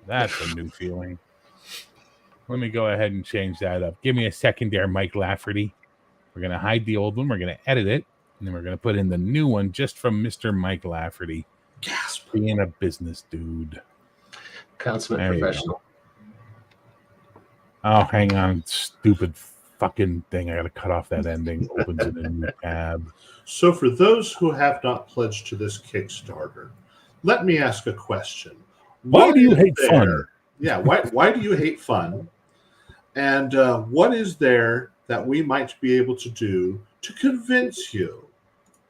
That's a new feeling. Let me go ahead and change that up. Give me a second there, Mike Lafferty. We're going to hide the old one. We're going to edit it. And then we're going to put in the new one just from Mr. Mike Lafferty. Gasp. Being a business dude. Consummate There you professional. Oh, hang on. Stupid fucking thing. I got to cut off that ending. Opens in a new tab. So for those who have not pledged to this Kickstarter, let me ask a question. Why do you hate fun? Yeah, why do you hate fun? And what is there that we might be able to do to convince you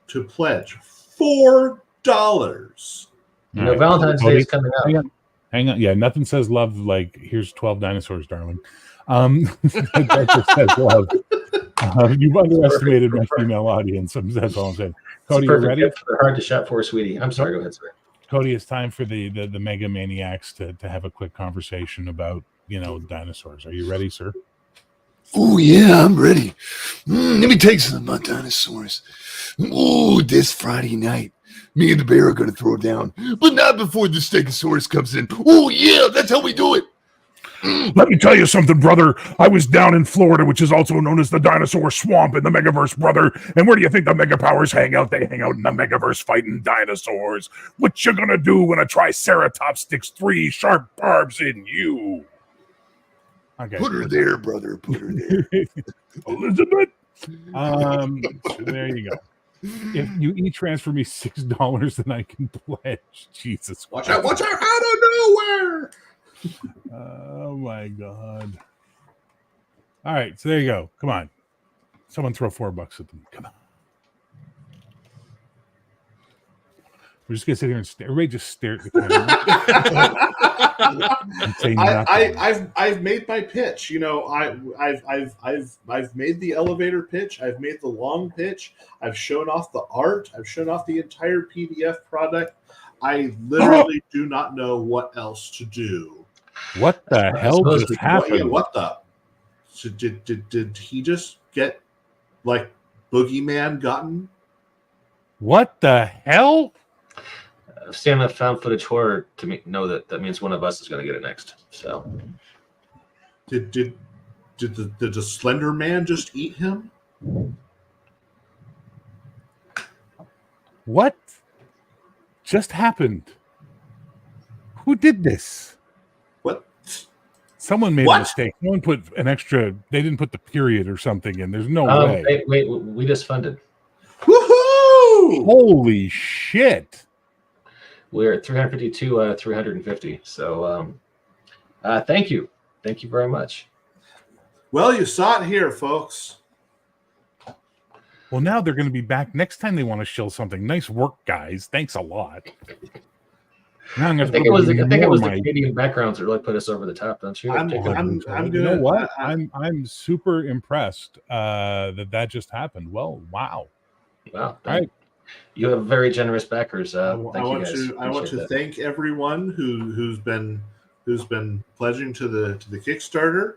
to pledge $4? You know, Valentine's Day is coming up. Hang on. Yeah, nothing says love like here's 12 dinosaurs, darling. That just says love. You've underestimated my female audience. That's all I'm saying. Cody, you ready? They're hard to shop for, sweetie. I'm sorry. Go ahead, sir. Cody, it's time for the Mega Maniacs to have a quick conversation about, dinosaurs. Are you ready, sir? Oh, yeah, I'm ready. Let me tell you something about dinosaurs. Oh, this Friday night, me and the bear are going to throw down, but not before the Stegosaurus comes in. Oh, yeah, that's how we do it. Let me tell you something, brother. I was down in Florida, which is also known as the dinosaur swamp in the Megaverse, brother. And where do you think the Mega Powers hang out? They hang out in the Megaverse fighting dinosaurs. What you gonna do when a Triceratops sticks 3 sharp barbs in you? Okay. Put her there, brother. Put her there. Elizabeth? There you go. If you each transfer me $6, then I can pledge. Jesus Christ. Watch out! Watch out! Out of nowhere! Oh my God. All right, so there you go. Come on. Someone throw $4 at them. Come on. We're just gonna sit here and stare. Everybody just stare at the camera. And say nothing. I've made my pitch. I've made the elevator pitch. I've made the long pitch. I've shown off the art. I've shown off the entire PDF product. I literally do not know what else to do. What the hell just happened? What the? So did he just get like Boogeyman gotten? What the hell? I've seen enough found footage horror to know that means one of us is going to get it next. So, Did the Slender Man just eat him? What just happened? Who did this? What? Someone made What? a mistake. Someone put an extra. They didn't put the period or something in. There's no way. wait, we just funded. Woohoo! Holy shit! We're at 352 out of 350. So, thank you very much. Well, you saw it here, folks. Well, now they're going to be back next time they want to shill something. Nice work, guys. Thanks a lot. Now I think it was the Canadian backgrounds that really put us over the top, don't you? I'm You gonna. know what? I'm super impressed that just happened. Well, wow. Wow. All right. You have very generous backers. I Thank you want guys. to thank everyone who's been pledging to the Kickstarter.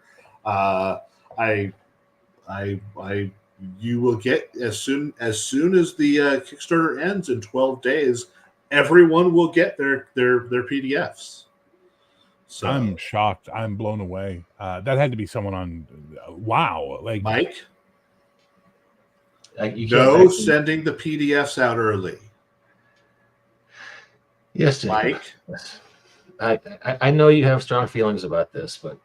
You will get as soon as the Kickstarter ends in 12 days. Everyone will get their PDFs. So I'm shocked. I'm blown away. That had to be someone on. Wow. Like Mike, You can't no actually- sending the PDFs out early. Yes, Jim. Mike. I know you have strong feelings about this, but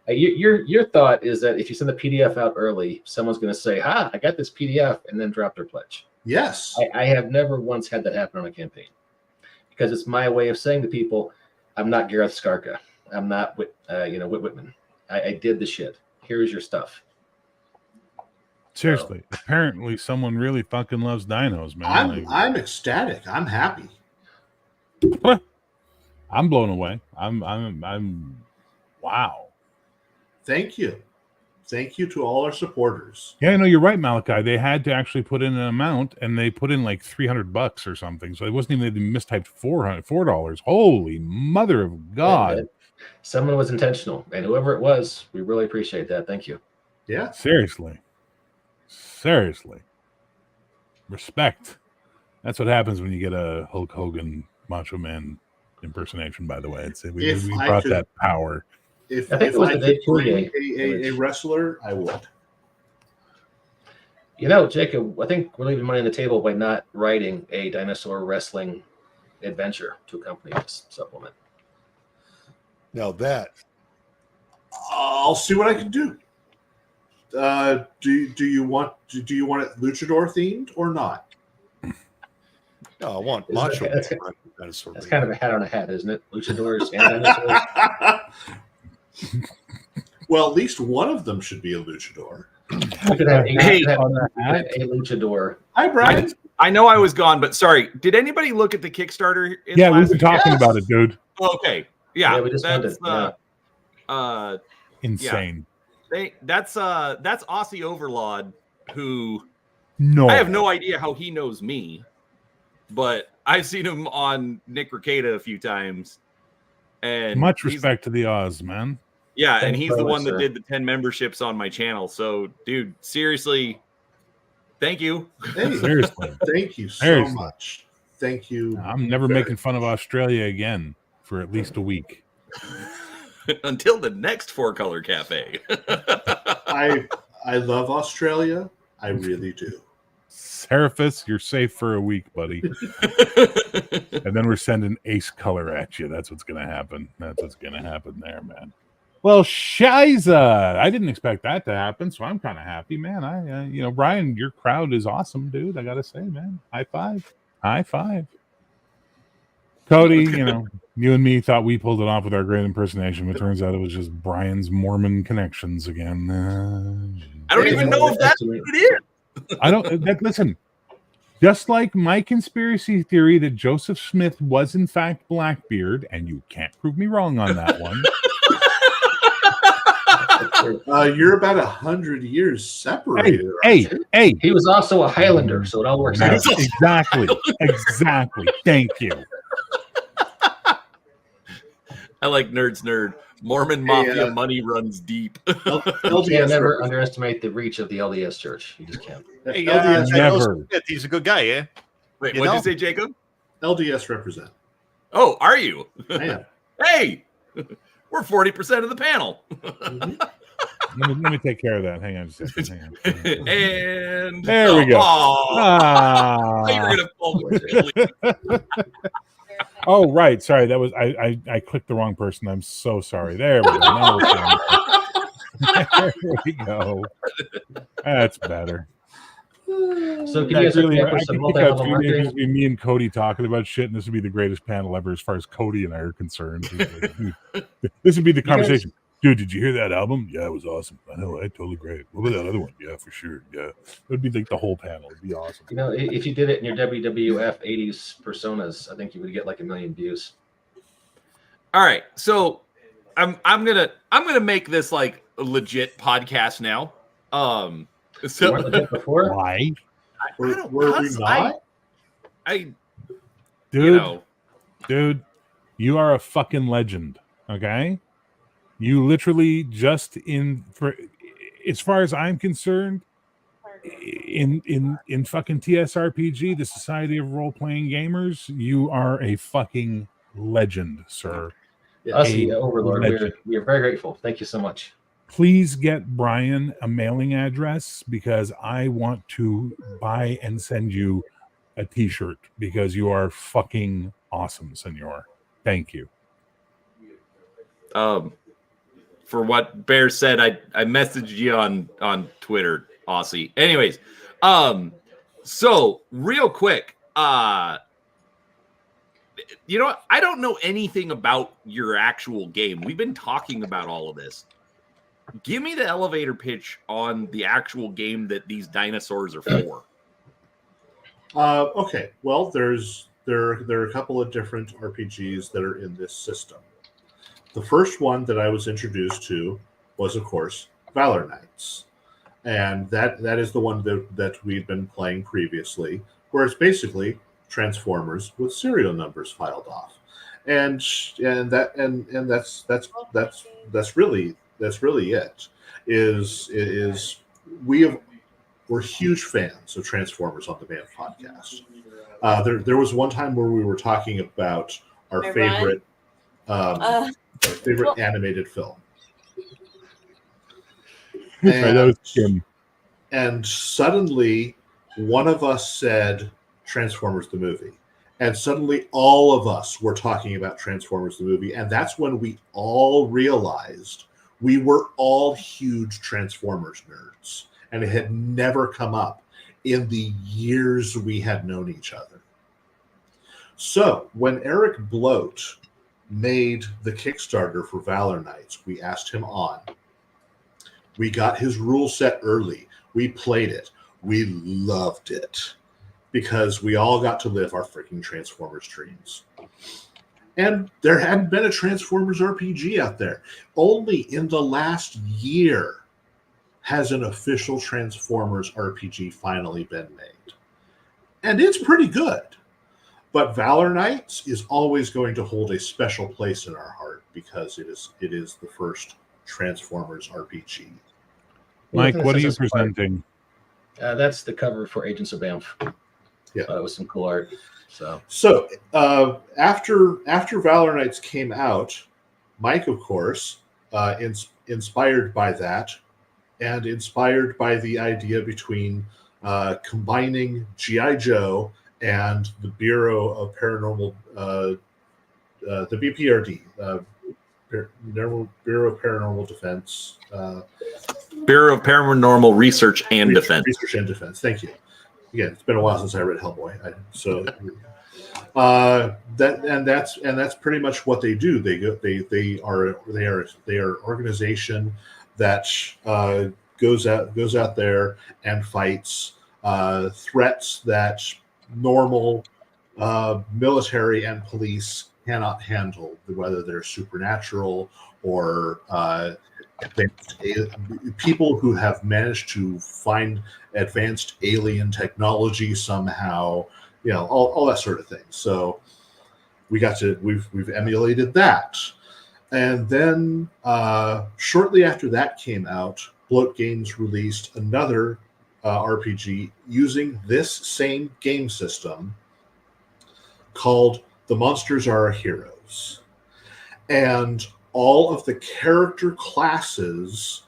your thought is that if you send the PDF out early, someone's going to say, "Ha, I got this PDF," and then drop their pledge. Yes. I have never once had that happen on a campaign because it's my way of saying to people, "I'm not Gareth Skarka. I'm not Whit Whitman. I did the shit. Here's your stuff." seriously. Apparently, someone really fucking loves dinos, man. I'm ecstatic. I'm happy. I'm blown away. I'm wow. Thank you. Thank you to all our supporters. Yeah, no, you're right, Malachi. They had to actually put in an amount, and they put in like $300 or something. So it wasn't even they mistyped $4. Holy mother of God! Someone was intentional, and whoever it was, we really appreciate that. Thank you. Yeah. Seriously, respect. That's what happens when you get a Hulk Hogan Macho Man impersonation. By the way, we brought that power. If I think it was the Dave could bring Coulier a wrestler, I would. You know, Jacob, I think we're leaving money on the table by not writing a dinosaur wrestling adventure to accompany this supplement. Now that I'll see what I can do. Do you want it luchador themed or not? no, I want Is Macho that- Man. that's- running dinosaur That's ring. kind of a hat on a hat, isn't it? Luchadors and dinosaurs. Well, at least one of them should be a luchador. We could have Hey, a luchador. Hi, Brian. I know I was gone, but sorry. Did anybody look at the Kickstarter? In Yeah, the we've last been talking Yes. about it, dude. Okay. Yeah, Yeah, we just that's funded, Insane. that's Aussie Overlord, who No, I have no idea how he knows me, but I've seen him on Nick Rekieta a few times. And much he's- respect to the Oz, man. Yeah, and Thanks he's very the much, one that sir. did the 10 memberships on my channel. So, dude, seriously, thank you. Hey, Seriously. thank you so Seriously. much. Thank you. I'm never making fun of Australia again for at least a week. Until the next 4-color cafe. I love Australia. I really do. Seraphis, you're safe for a week, buddy. And then we're sending ace color at you. That's what's going to happen. That's what's going to happen there, man. Well, Shiza, I didn't expect that to happen, so I'm kind of happy, man. Brian, your crowd is awesome, dude. I got to say, man. High five. High five. Cody, you and me thought we pulled it off with our great impersonation, but turns out it was just Brian's Mormon connections again. I don't even know if that's what it is. Listen, just like my conspiracy theory that Joseph Smith was in fact Blackbeard, and you can't prove me wrong on that one. You're about 100 years separated. aren't you? Hey. He was also a Highlander, so it all works out. Exactly. Thank you. I like Nerd's Nerd. Mormon Mafia Hey, money runs deep. You LDS can never represent. underestimate the reach of the LDS Church. You just can't. Hey, LDS, never. He's a good guy, yeah. Wait, You what'd know? you say, Jacob? LDS represent. Oh, are you? I am. Hey, we're 40% of the panel. Let me take care of that. Hang on just a second. Hang on. And There we go. Oh, you were Ah. gonna fall. Oh, right. Sorry, that was I clicked the wrong person. I'm so sorry. There we go. Now we're fine. There we go. That's better. So can you I guys hook me up I with some could pick out multi-level 3 days marketing? just be me and Cody talking about shit, and this would be the greatest panel ever as far as Cody and I are concerned. This would be the conversation. Dude, did you hear that album? Yeah, it was awesome. I know, right? Totally great. What about that other one? Yeah, for sure. Yeah. It would be like the whole panel. It'd be awesome. You know, if you did it in your WWF 80s personas, I think you would get like 1 million views. All right, so I'm gonna make this like a legit podcast now. You So weren't legit before? Why? Were we not? I Dude, dude, you are a fucking legend. Okay? You literally just as far as I'm concerned, in fucking TSRPG, the Society of Role Playing Gamers, you are a fucking legend, sir. Us, the A Overlord, legend. we are very grateful. Thank you so much. Please get Brian a mailing address because I want to buy and send you a t-shirt because you are fucking awesome, senor. Thank you. For what Bear said, I messaged you on Twitter, Aussie. Anyways, so real quick, I don't know anything about your actual game. We've been talking about all of this. Give me the elevator pitch on the actual game that these dinosaurs are for. Okay. Well, there are a couple of different RPGs that are in this system. The first one that I was introduced to was, of course, Valor Knights, and that is the one that we've been playing previously, where it's basically Transformers with serial numbers filed off, and that's really it. We're huge fans of Transformers on the Band podcast. There was one time where we were talking about our favorite animated film. Right, that was Kim. And suddenly, one of us said Transformers the movie. And suddenly, all of us were talking about Transformers the movie. And that's when we all realized we were all huge Transformers nerds. And it had never come up in the years we had known each other. So when Eric Bloat made the Kickstarter for Valor Knights, we asked him on. We got his rule set early. We played it. We loved it because we all got to live our freaking Transformers dreams. And there hadn't been a Transformers RPG out there. Only in the last year has an official Transformers RPG finally been made. And it's pretty good. But Valor Knights is always going to hold a special place in our heart because it is the first Transformers RPG. Mike, what are you presenting? That's the cover for Agents of Banff. Yeah, it was some cool art. So after Valor Knights came out, Mike, of course, inspired by that, and inspired by the idea between combining G.I. Joe and the Bureau of Paranormal, the BPRD, Bureau of Paranormal Defense. Bureau of Paranormal Research and Defense. Research and Defense. Thank you. Again, it's been a while since I read Hellboy, that's pretty much what they do. They are an organization that goes out there and fights threats that normal military and police cannot handle, whether they're supernatural or people who have managed to find advanced alien technology somehow, all that sort of thing. So we've emulated that. And then shortly after that came out, Bloat Games released another RPG using this same game system called The Monsters Are Our Heroes. And all of the character classes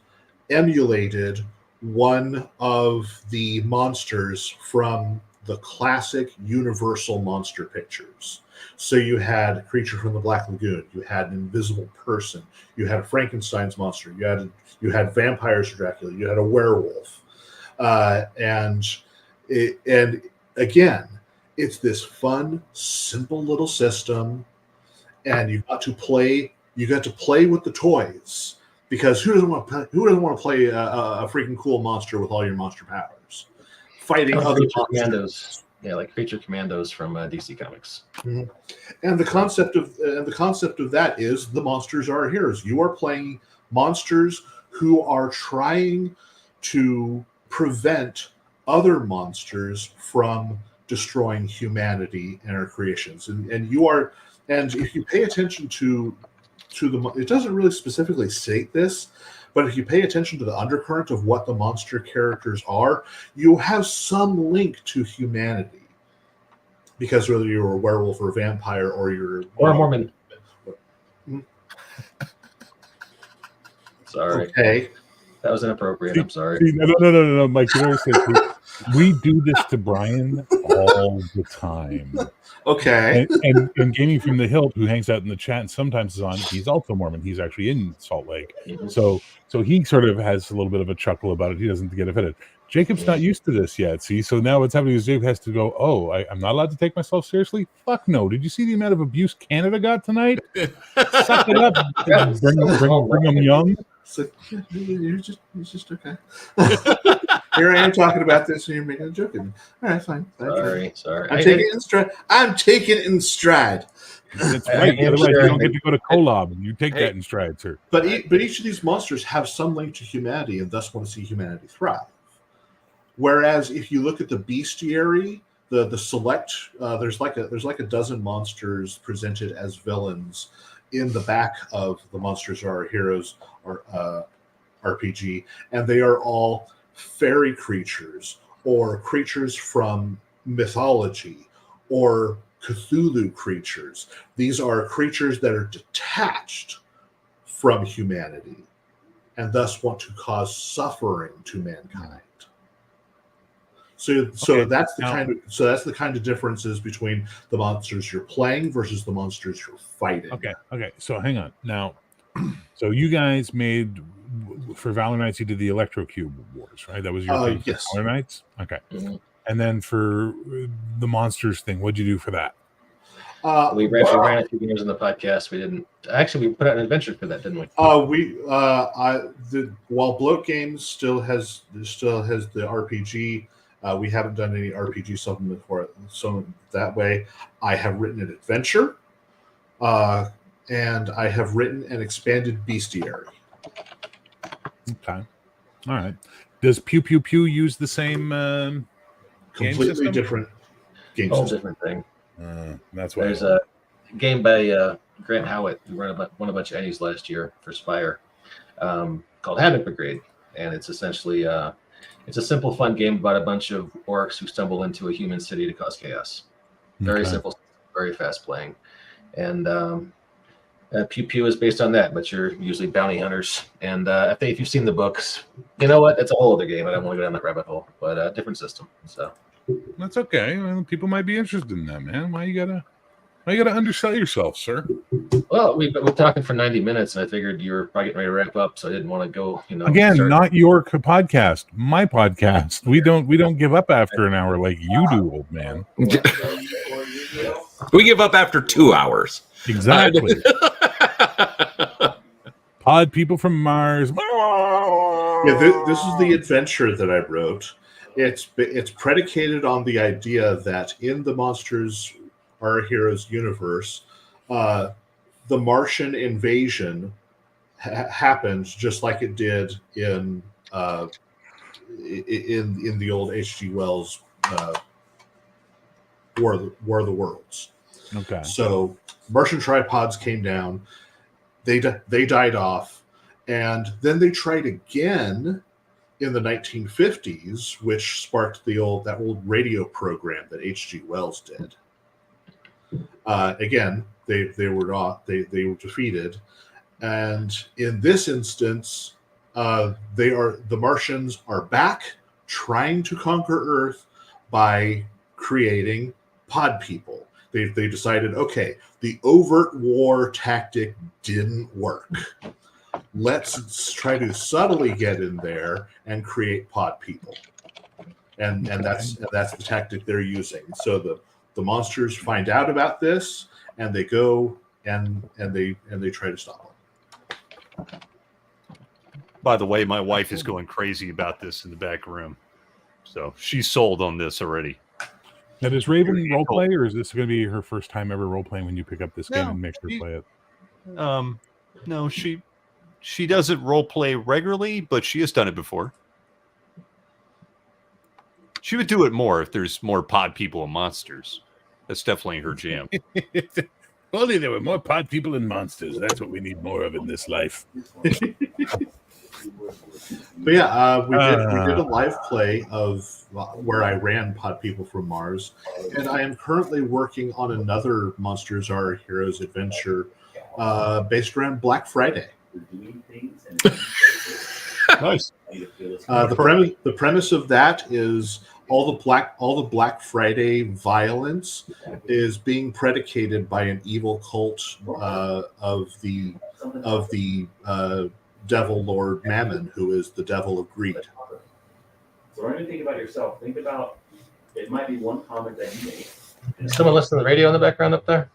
emulated one of the monsters from the classic Universal monster pictures. So you had a creature from the Black Lagoon, you had an invisible person, you had a Frankenstein's monster, you had vampires, Dracula, you had a werewolf. And again, it's this fun, simple little system, and you got to play with the toys, because who doesn't want to play a freaking cool monster with all your monster powers, fighting other commandos, like Creature Commandos from DC Comics. Mm-hmm. And the concept of that is the monsters are our heroes. You are playing monsters who are trying to prevent other monsters from destroying humanity and our creations. And if you pay attention to it doesn't really specifically state this, but if you pay attention to the undercurrent of what the monster characters are, you have some link to humanity. Because whether you're a werewolf or a vampire or a Mormon. Sorry. Okay. That was inappropriate. I'm sorry. No, Mike. We do this to Brian all the time. Okay. And Gaming from the Hilt, who hangs out in the chat and sometimes is on, he's also Mormon. He's actually in Salt Lake. Mm-hmm. So he sort of has a little bit of a chuckle about it. He doesn't get offended. Jacob's not used to this yet. See, so now what's happening is Jacob has to go, I'm not allowed to take myself seriously? Fuck no. Did you see the amount of abuse Canada got tonight? Suck it up. Bring them young. So you're just okay. Here I am talking about this, and you're making a joke. All right, fine. Sorry. I'm taking it in stride. That's right. Otherwise, you don't get to go to Kolob, and you take that in stride, sir. But each of these monsters have some link to humanity, and thus want to see humanity thrive. Whereas if you look at the bestiary, the select, there's like a dozen monsters presented as villains in the back of the Monsters Are Our Heroes RPG, and they are all fairy creatures or creatures from mythology or Cthulhu creatures. These are creatures that are detached from humanity. and thus want to cause suffering to mankind. So Okay, that's the now- kind of differences between the monsters you're playing versus the monsters you're fighting. Okay. So hang on now. So you guys made for Valor Knights, you did the Electrocube Wars, right? That was your thing for Yes. Valor Knights. Okay. Mhm. And then for the monsters thing, what'd you do for that? We ran a few games in the podcast. We didn't actually. We put out an adventure for that, didn't we? While Bloat Games still has the RPG, we haven't done any RPG supplement for it. So that way, I have written an adventure, and I have written an expanded bestiary. Okay. All right. Does Pew Pew Pew use the same game Completely system? different game Whole system. different thing. That's why. There's a game by Grant Howitt, who won a bunch of Ennies last year for Spire, called Havoc Brigade, and it's essentially it's a simple, fun game about a bunch of orcs who stumble into a human city to cause chaos. Very Okay. simple, very fast playing, and Pew Pew is based on that, but you're usually bounty hunters. And I think if you've seen the books, you know what? It's a whole other game. I don't want to go down that rabbit hole, but different system. So That's okay. Well, people might be interested in that, man. Why you gotta undersell yourself, sir? well, we've been talking for 90 minutes, and I figured you were probably getting ready to wrap up, so I didn't want to go. Again, start- not your podcast, my podcast. We don't give up after an hour like you do, old man. We give up after 2 hours. Exactly. Pod people from Mars. Yeah, this is the adventure that I wrote. It's predicated on the idea that in the Monsters Are Heroes universe, the Martian invasion happened just like it did in the old H.G. Wells War of the Worlds. Okay. So Martian tripods came down, they died off, and then they tried again in the 1950s, which sparked that old radio program that H.G. Wells did. Again, they were defeated, and in this instance, the Martians are back trying to conquer Earth by creating pod people. They decided, okay, the overt war tactic didn't work. Let's try to subtly get in there and create pod people, and that's the tactic they're using. So the monsters find out about this, and they go and they try to stop them. By the way, my wife is going crazy about this in the back room, so she's sold on this already. Now, does Raven role play, or is this going to be her first time ever role playing when you pick up this game No, and make her play it? No, she doesn't role play regularly, but she has done it before. She would do it more if there's more pod people and monsters. That's definitely her jam. Only there were more pod people and monsters. That's what we need more of in this life. But yeah, we did a live play of where I ran Pod People from Mars, and I am currently working on another Monsters Are Heroes adventure based around Black Friday. Nice. The premise of that is all the Black Friday violence is being predicated by an evil cult of the devil lord Mammon, who is the devil of greed. So when you think about yourself, think about it might be one comment that you make. Is someone listening to the radio in the background up there?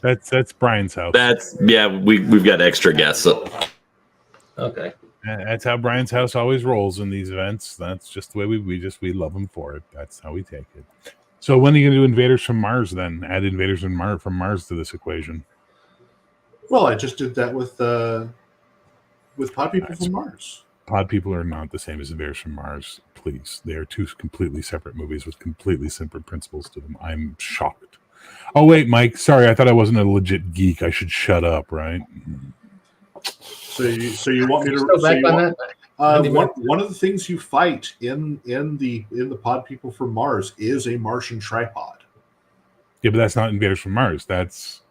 That's Brian's house. We've got extra guests. So. Okay. That's how Brian's house always rolls in these events. That's just the way we love him for it. That's how we take it. So when are you going to do Invaders from Mars then? Add Invaders from Mars to this equation. Well, I just did that with Pod People from Mars. Pod People are not the same as Invaders from Mars. Please, they are two completely separate movies with completely separate principles to them. I'm shocked. Oh wait, Mike. Sorry, I thought I wasn't a legit geek. I should shut up, right? So you want me to Still back on that? One of the things you fight in the Pod People from Mars is a Martian tripod. Yeah, but that's not Invaders from Mars. That's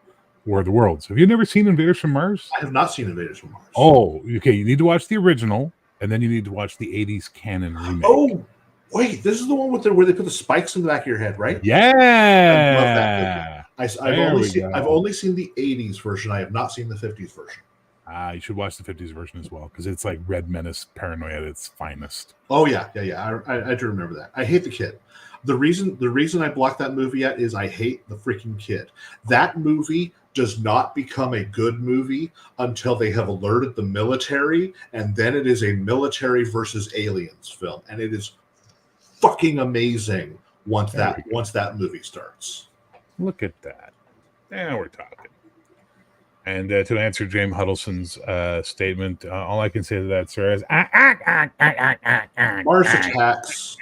War of the Worlds. Have you never seen Invaders from Mars? I have not seen Invaders from Mars. Oh, okay. You need to watch the original, and then you need to watch the 80s canon remake. Oh, wait, this is the one with where they put the spikes in the back of your head, right? Yeah. I love that movie. I've go. only seen the 80s version. I have not seen the 50s version. You should watch the 50s version as well, because it's like Red Menace paranoia at its finest. Oh yeah. I do remember that. I hate the kid. The reason I blocked that movie out is I hate the freaking kid. That movie does not become a good movie until they have alerted the military, and then it is a military versus aliens film, and it is fucking amazing once that movie starts. Look at that. Now we're talking. And to answer James Huddleston's statement, all I can say to that, sir, is Mars Attacks.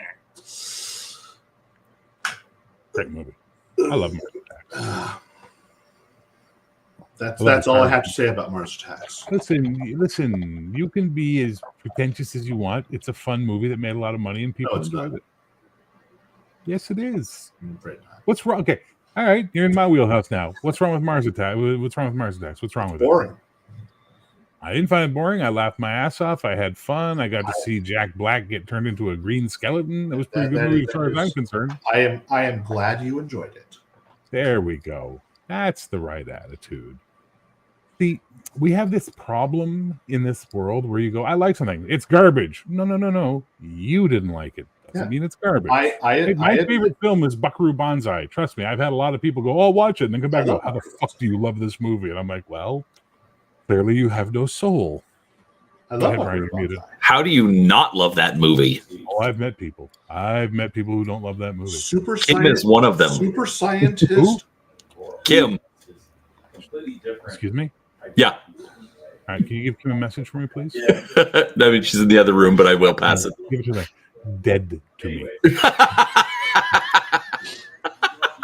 Great movie. I love Mars Attacks. That's all I have to say about Mars Attacks. Listen. You can be as pretentious as you want. It's a fun movie that made a lot of money, and people enjoyed it. Yes, it is. What's wrong? Okay, all right. You're in my wheelhouse now. What's wrong with Mars Attacks? What's wrong with Mars Attacks? What's wrong with Boring. it? I didn't find it boring. I laughed my ass off. I had fun. I got to see Jack Black get turned into a green skeleton. It was a pretty good movie as far as I'm concerned. I am glad you enjoyed it. There we go. That's the right attitude. See, we have this problem in this world where you go, I like something. It's garbage. No. You didn't like it. Doesn't mean it's garbage. My favorite film is Buckaroo Banzai. Trust me, I've had a lot of people go, oh, watch it. And then come back and go, how the fuck do you love this movie? And I'm like, well, clearly you have no soul. I love Buckaroo Banzai. How do you not love that movie? Oh, I've met people who don't love that movie. Kim is one of them. Super scientist. Kim. Excuse me? Yeah. All right, can you give Kim a message for me, please? I mean, she's in the other room, but I will pass it. Give it to me. Dead to me.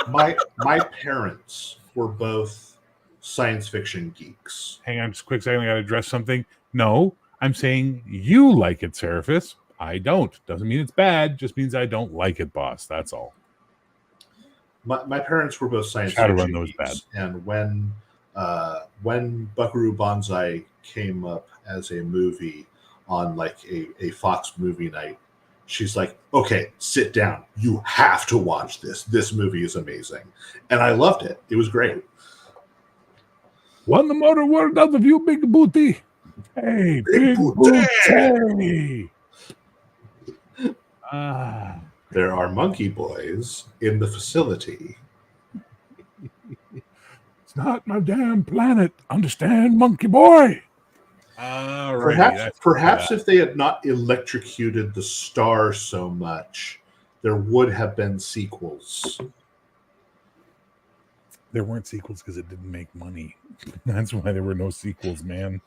My parents were both science fiction geeks. Hang on just a quick second. I got to address something. No, I'm saying you like it, Seraphis. I don't. Doesn't mean it's bad. Just means I don't like it, boss. That's all. My parents were both science fiction geeks. Bad. And when Buckaroo Banzai came up as a movie on like a Fox movie night, she's like, okay, sit down. You have to watch this. This movie is amazing. And I loved it. It was great. One the motor world of you, big booty. Hey, big booty. There are monkey boys in the facility. It's not my damn planet. Understand, monkey boy? Perhaps if they had not electrocuted the star so much, there would have been sequels. There weren't sequels because it didn't make money. That's why there were no sequels, man.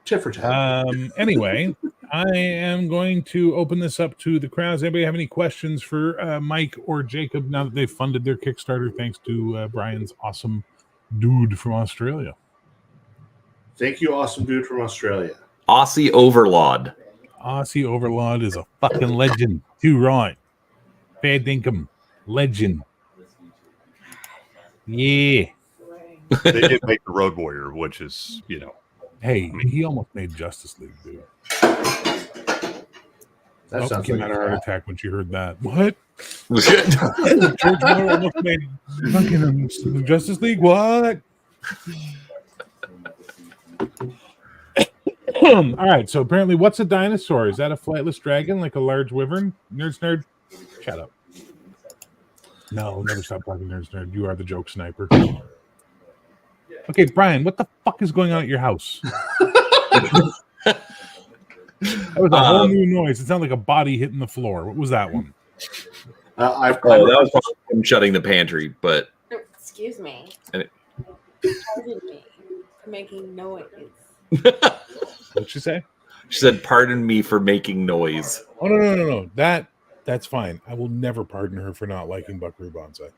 Tit for tat. Anyway, I am going to open this up to the crowds. Anybody have any questions for Mike or Jacob now that they've funded their Kickstarter thanks to Brian's awesome dude from Australia? Thank you, awesome dude from Australia. Aussie Overlord. Aussie Overlord is a fucking legend. Too right. Fair dinkum. Legend. Yeah. They did make the Road Warrior, which is, Hey, he almost made Justice League, dude. That sounds came like out a of heart crap. attack when she heard that. What? George Miller almost made fucking Justice League? What? All right, so apparently, what's a dinosaur? Is that a flightless dragon, like a large wyvern? Nerd, shut up. No, never stop talking, nerd. You are the joke sniper. Okay, Brian, what the fuck is going on at your house? That was a whole new noise. It sounded like a body hitting the floor. What was that one? That was probably him shutting the pantry, but... Excuse me. And Pardon me for making noise. What'd she say? She said, pardon me for making noise. Oh, no. That's fine. I will never pardon her for not liking Buckaroo Banzai.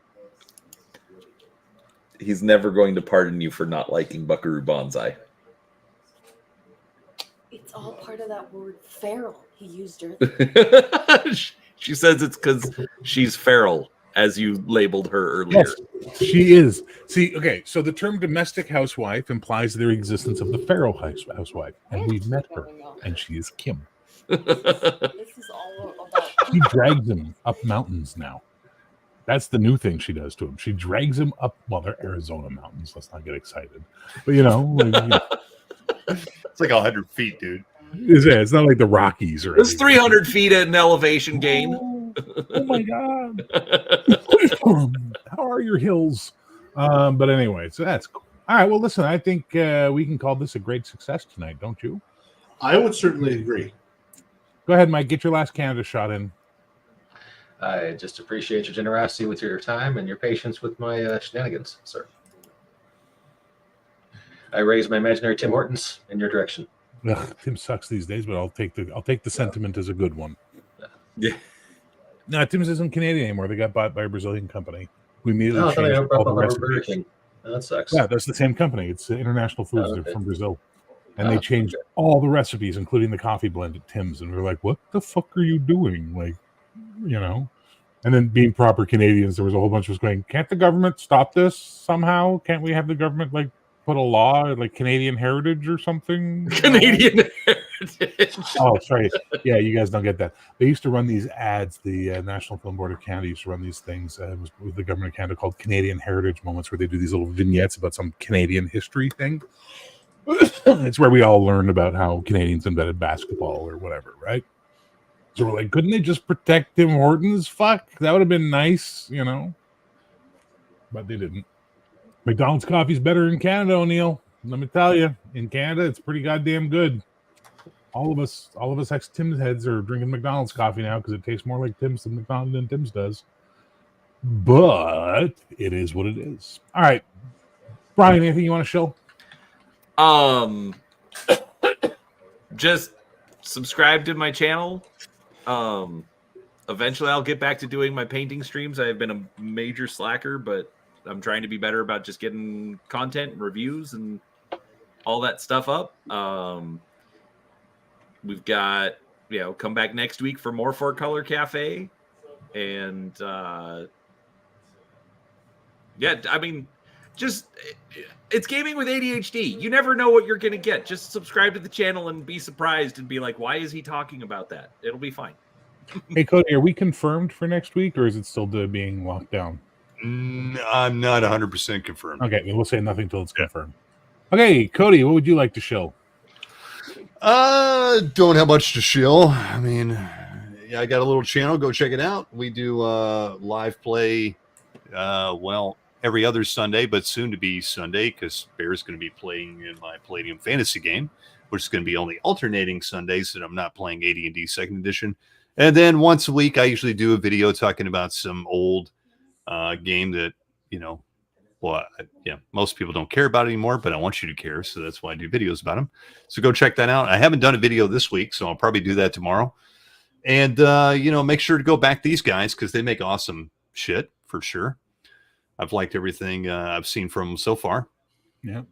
He's never going to pardon you for not liking Buckaroo Banzai. It's all part of that word feral he used earlier. She says it's because she's feral. as you labeled her earlier. Yes, she is. See, okay, so the term domestic housewife implies the existence of the feral housewife, and we've met her, and she is Kim. This is all about. She drags him up mountains now. That's the new thing she does to him. She drags him up. Well, they're Arizona mountains. Let's not get excited. But It's like 100 feet, dude. it's not like the Rockies or It's anything. 300 feet at an elevation gain. Oh my god! How are your hills? But anyway, so that's cool. All right. Well, listen, I think we can call this a great success tonight, don't you? I would certainly agree. Go ahead, Mike. Get your last Canada shot in. I just appreciate your generosity with your time and your patience with my shenanigans, sir. I raise my imaginary Tim Hortons in your direction. Ugh, Tim sucks these days, but I'll take the sentiment as a good one. Yeah. No, Tim's isn't Canadian anymore. They got bought by a Brazilian company. We immediately Oh, I thought changed I all the brought up Burger recipes. King. Oh, that sucks. Yeah, that's the same company. It's International Foods. Oh, okay. They're from Brazil. And Oh, they changed all the recipes, including the coffee blend at Tim's. And we're like, what the fuck are you doing? Like, And then being proper Canadians, there was a whole bunch of us going, can't the government stop this somehow? Can't we have the government, like, put a law, like Canadian heritage or something? Canadian heritage. Oh, sorry. Yeah, you guys don't get that. They used to run these ads. The National Film Board of Canada used to run these things. It was with the government of Canada called Canadian Heritage Moments, where they do these little vignettes about some Canadian history thing. It's where we all learned about how Canadians invented basketball or whatever, right? So we're like, couldn't they just protect Tim Hortons? Fuck, that would have been nice, But they didn't. McDonald's coffee's better in Canada, O'Neill. Let me tell you, in Canada, it's pretty goddamn good. All of us ex-Tim's heads are drinking McDonald's coffee now because it tastes more like Tim's than McDonald's than Tim's does. But it is what it is. All right, Brian, anything you want to show? Just subscribe to my channel. Eventually I'll get back to doing my painting streams. I have been a major slacker, but I'm trying to be better about just getting content and reviews and all that stuff up. We've got, come back next week for more 4-Color Cafe. And it's gaming with ADHD. You never know what you're going to get. Just subscribe to the channel and be surprised and be like, why is he talking about that? It'll be fine. Hey, Cody, are we confirmed for next week, or is it still being locked down? I'm not 100% confirmed. Okay, we'll say nothing until it's confirmed. Okay, Cody, what would you like to show? Don't have much to shill. I mean, I got a little channel. Go check it out. We do live play, every other Sunday, but soon to be Sunday because Bear's going to be playing in my Palladium Fantasy game, which is going to be only alternating Sundays that I'm not playing AD&D 2nd Edition. And then once a week, I usually do a video talking about some old game that, most people don't care about anymore, but I want you to care. So that's why I do videos about them. So go check that out. I haven't done a video this week, so I'll probably do that tomorrow. And, make sure to go back these guys because they make awesome shit for sure. I've liked everything I've seen from them so far. Yeah.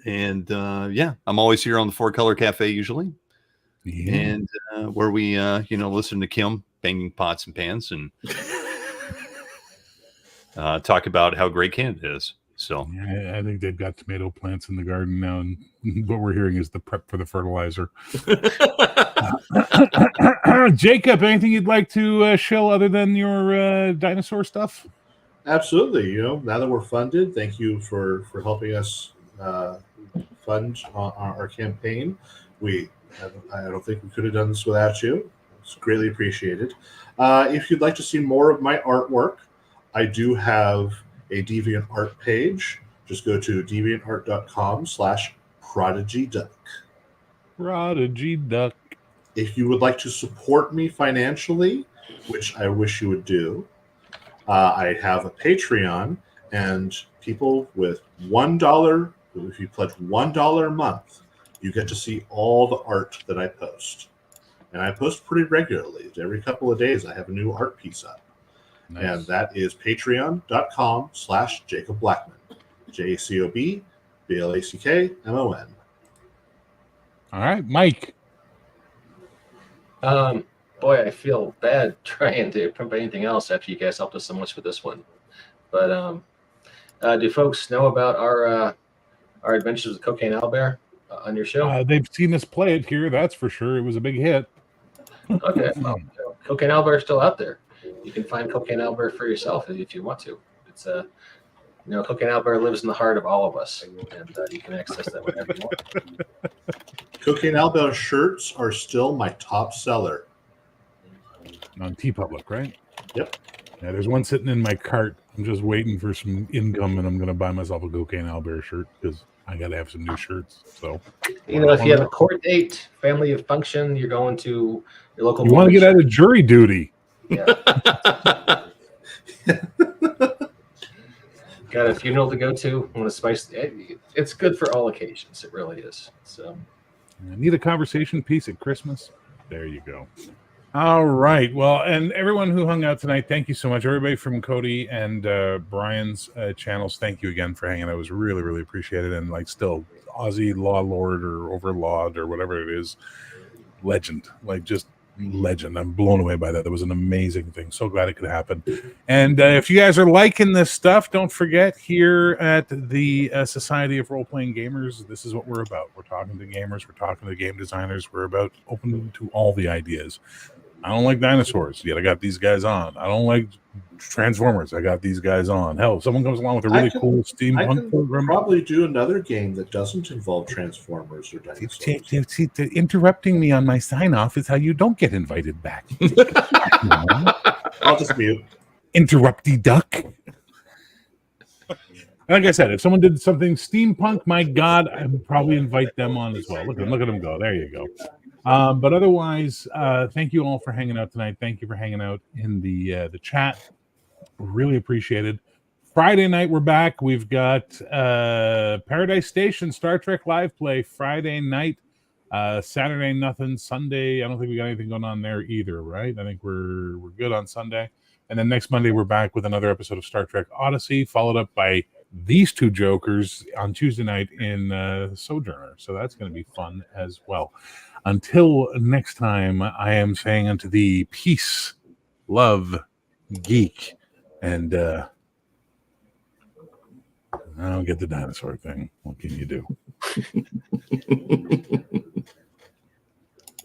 And, I'm always here on the 4-Color Cafe usually. Yeah. And where we, listen to Kim banging pots and pans and talk about how great Canada is. So yeah, I think they've got tomato plants in the garden now, and what we're hearing is the prep for the fertilizer. Jacob, anything you'd like to show other than your dinosaur stuff? Absolutely. Now that we're funded, thank you for helping us fund our campaign. I don't think we could have done this without you. It's greatly appreciated. If you'd like to see more of my artwork, I do have a DeviantArt page. Just go to deviantart.com/ProdigyDuck. Prodigy Duck. If you would like to support me financially, which I wish you would do, I have a Patreon, and people with $1, if you pledge $1 a month, you get to see all the art that I post. And I post pretty regularly. Every couple of days, I have a new art piece up. Nice. And that is patreon.com/Jacob Blackman. JACOBBLACKMON. All right, Mike. I boy, I feel bad trying to pimp anything else after you guys helped us so much with this one. But do folks know about our adventures with Cocaine Owlbear on your show? They've seen us play it here, that's for sure. It was a big hit. Okay, well, Cocaine Owlbear is still out there. You can find Cocaine Owlbear for yourself if you want to. It's Cocaine Owlbear lives in the heart of all of us, and you can access that whenever you want. Cocaine Owlbear shirts are still my top seller. On TeePublic, right? Yep. Yeah, there's one sitting in my cart. I'm just waiting for some income, and I'm going to buy myself a Cocaine Owlbear shirt because I got to have some new shirts. So, If you have a court date, family function, you're going to your local. You want to get out of jury duty. Yeah. Got a funeral to go to. Want to spice? It's good for all occasions. It really is. So, I need a conversation piece at Christmas. There you go. All right. Well, and everyone who hung out tonight, thank you so much. Everybody from Cody and Brian's channels, thank you again for hanging out. It was really, really appreciated. And still, Aussie Law Lord or Overlord or whatever it is, legend. Just legend. I'm blown away by that. That was an amazing thing. So glad it could happen. And if you guys are liking this stuff, don't forget here at the Society of Role-Playing Gamers, this is what we're about. We're talking to gamers. We're talking to game designers. We're about open to all the ideas. I don't like dinosaurs, yet I got these guys on. I don't like Transformers. I got these guys on. Hell, if someone comes along with a really cool steampunk program, probably do another game that doesn't involve Transformers or dinosaurs. Interrupting me on my sign-off is how you don't get invited back. I'll just mute. Interrupty duck. Like I said, if someone did something steampunk, my God, I would probably invite them on as well. Look at them go. There you go. But otherwise, thank you all for hanging out tonight. Thank you for hanging out in the chat. Really appreciated. Friday night, we're back. We've got Paradise Station Star Trek live play Friday night. Saturday, nothing. Sunday, I don't think we got anything going on there either, right? I think we're good on Sunday. And then next Monday, we're back with another episode of Star Trek Odyssey, followed up by these two jokers on Tuesday night in Sojourner. So that's going to be fun as well. Until next time, I am saying unto thee, peace, love, geek, and I don't get the dinosaur thing. What can you do?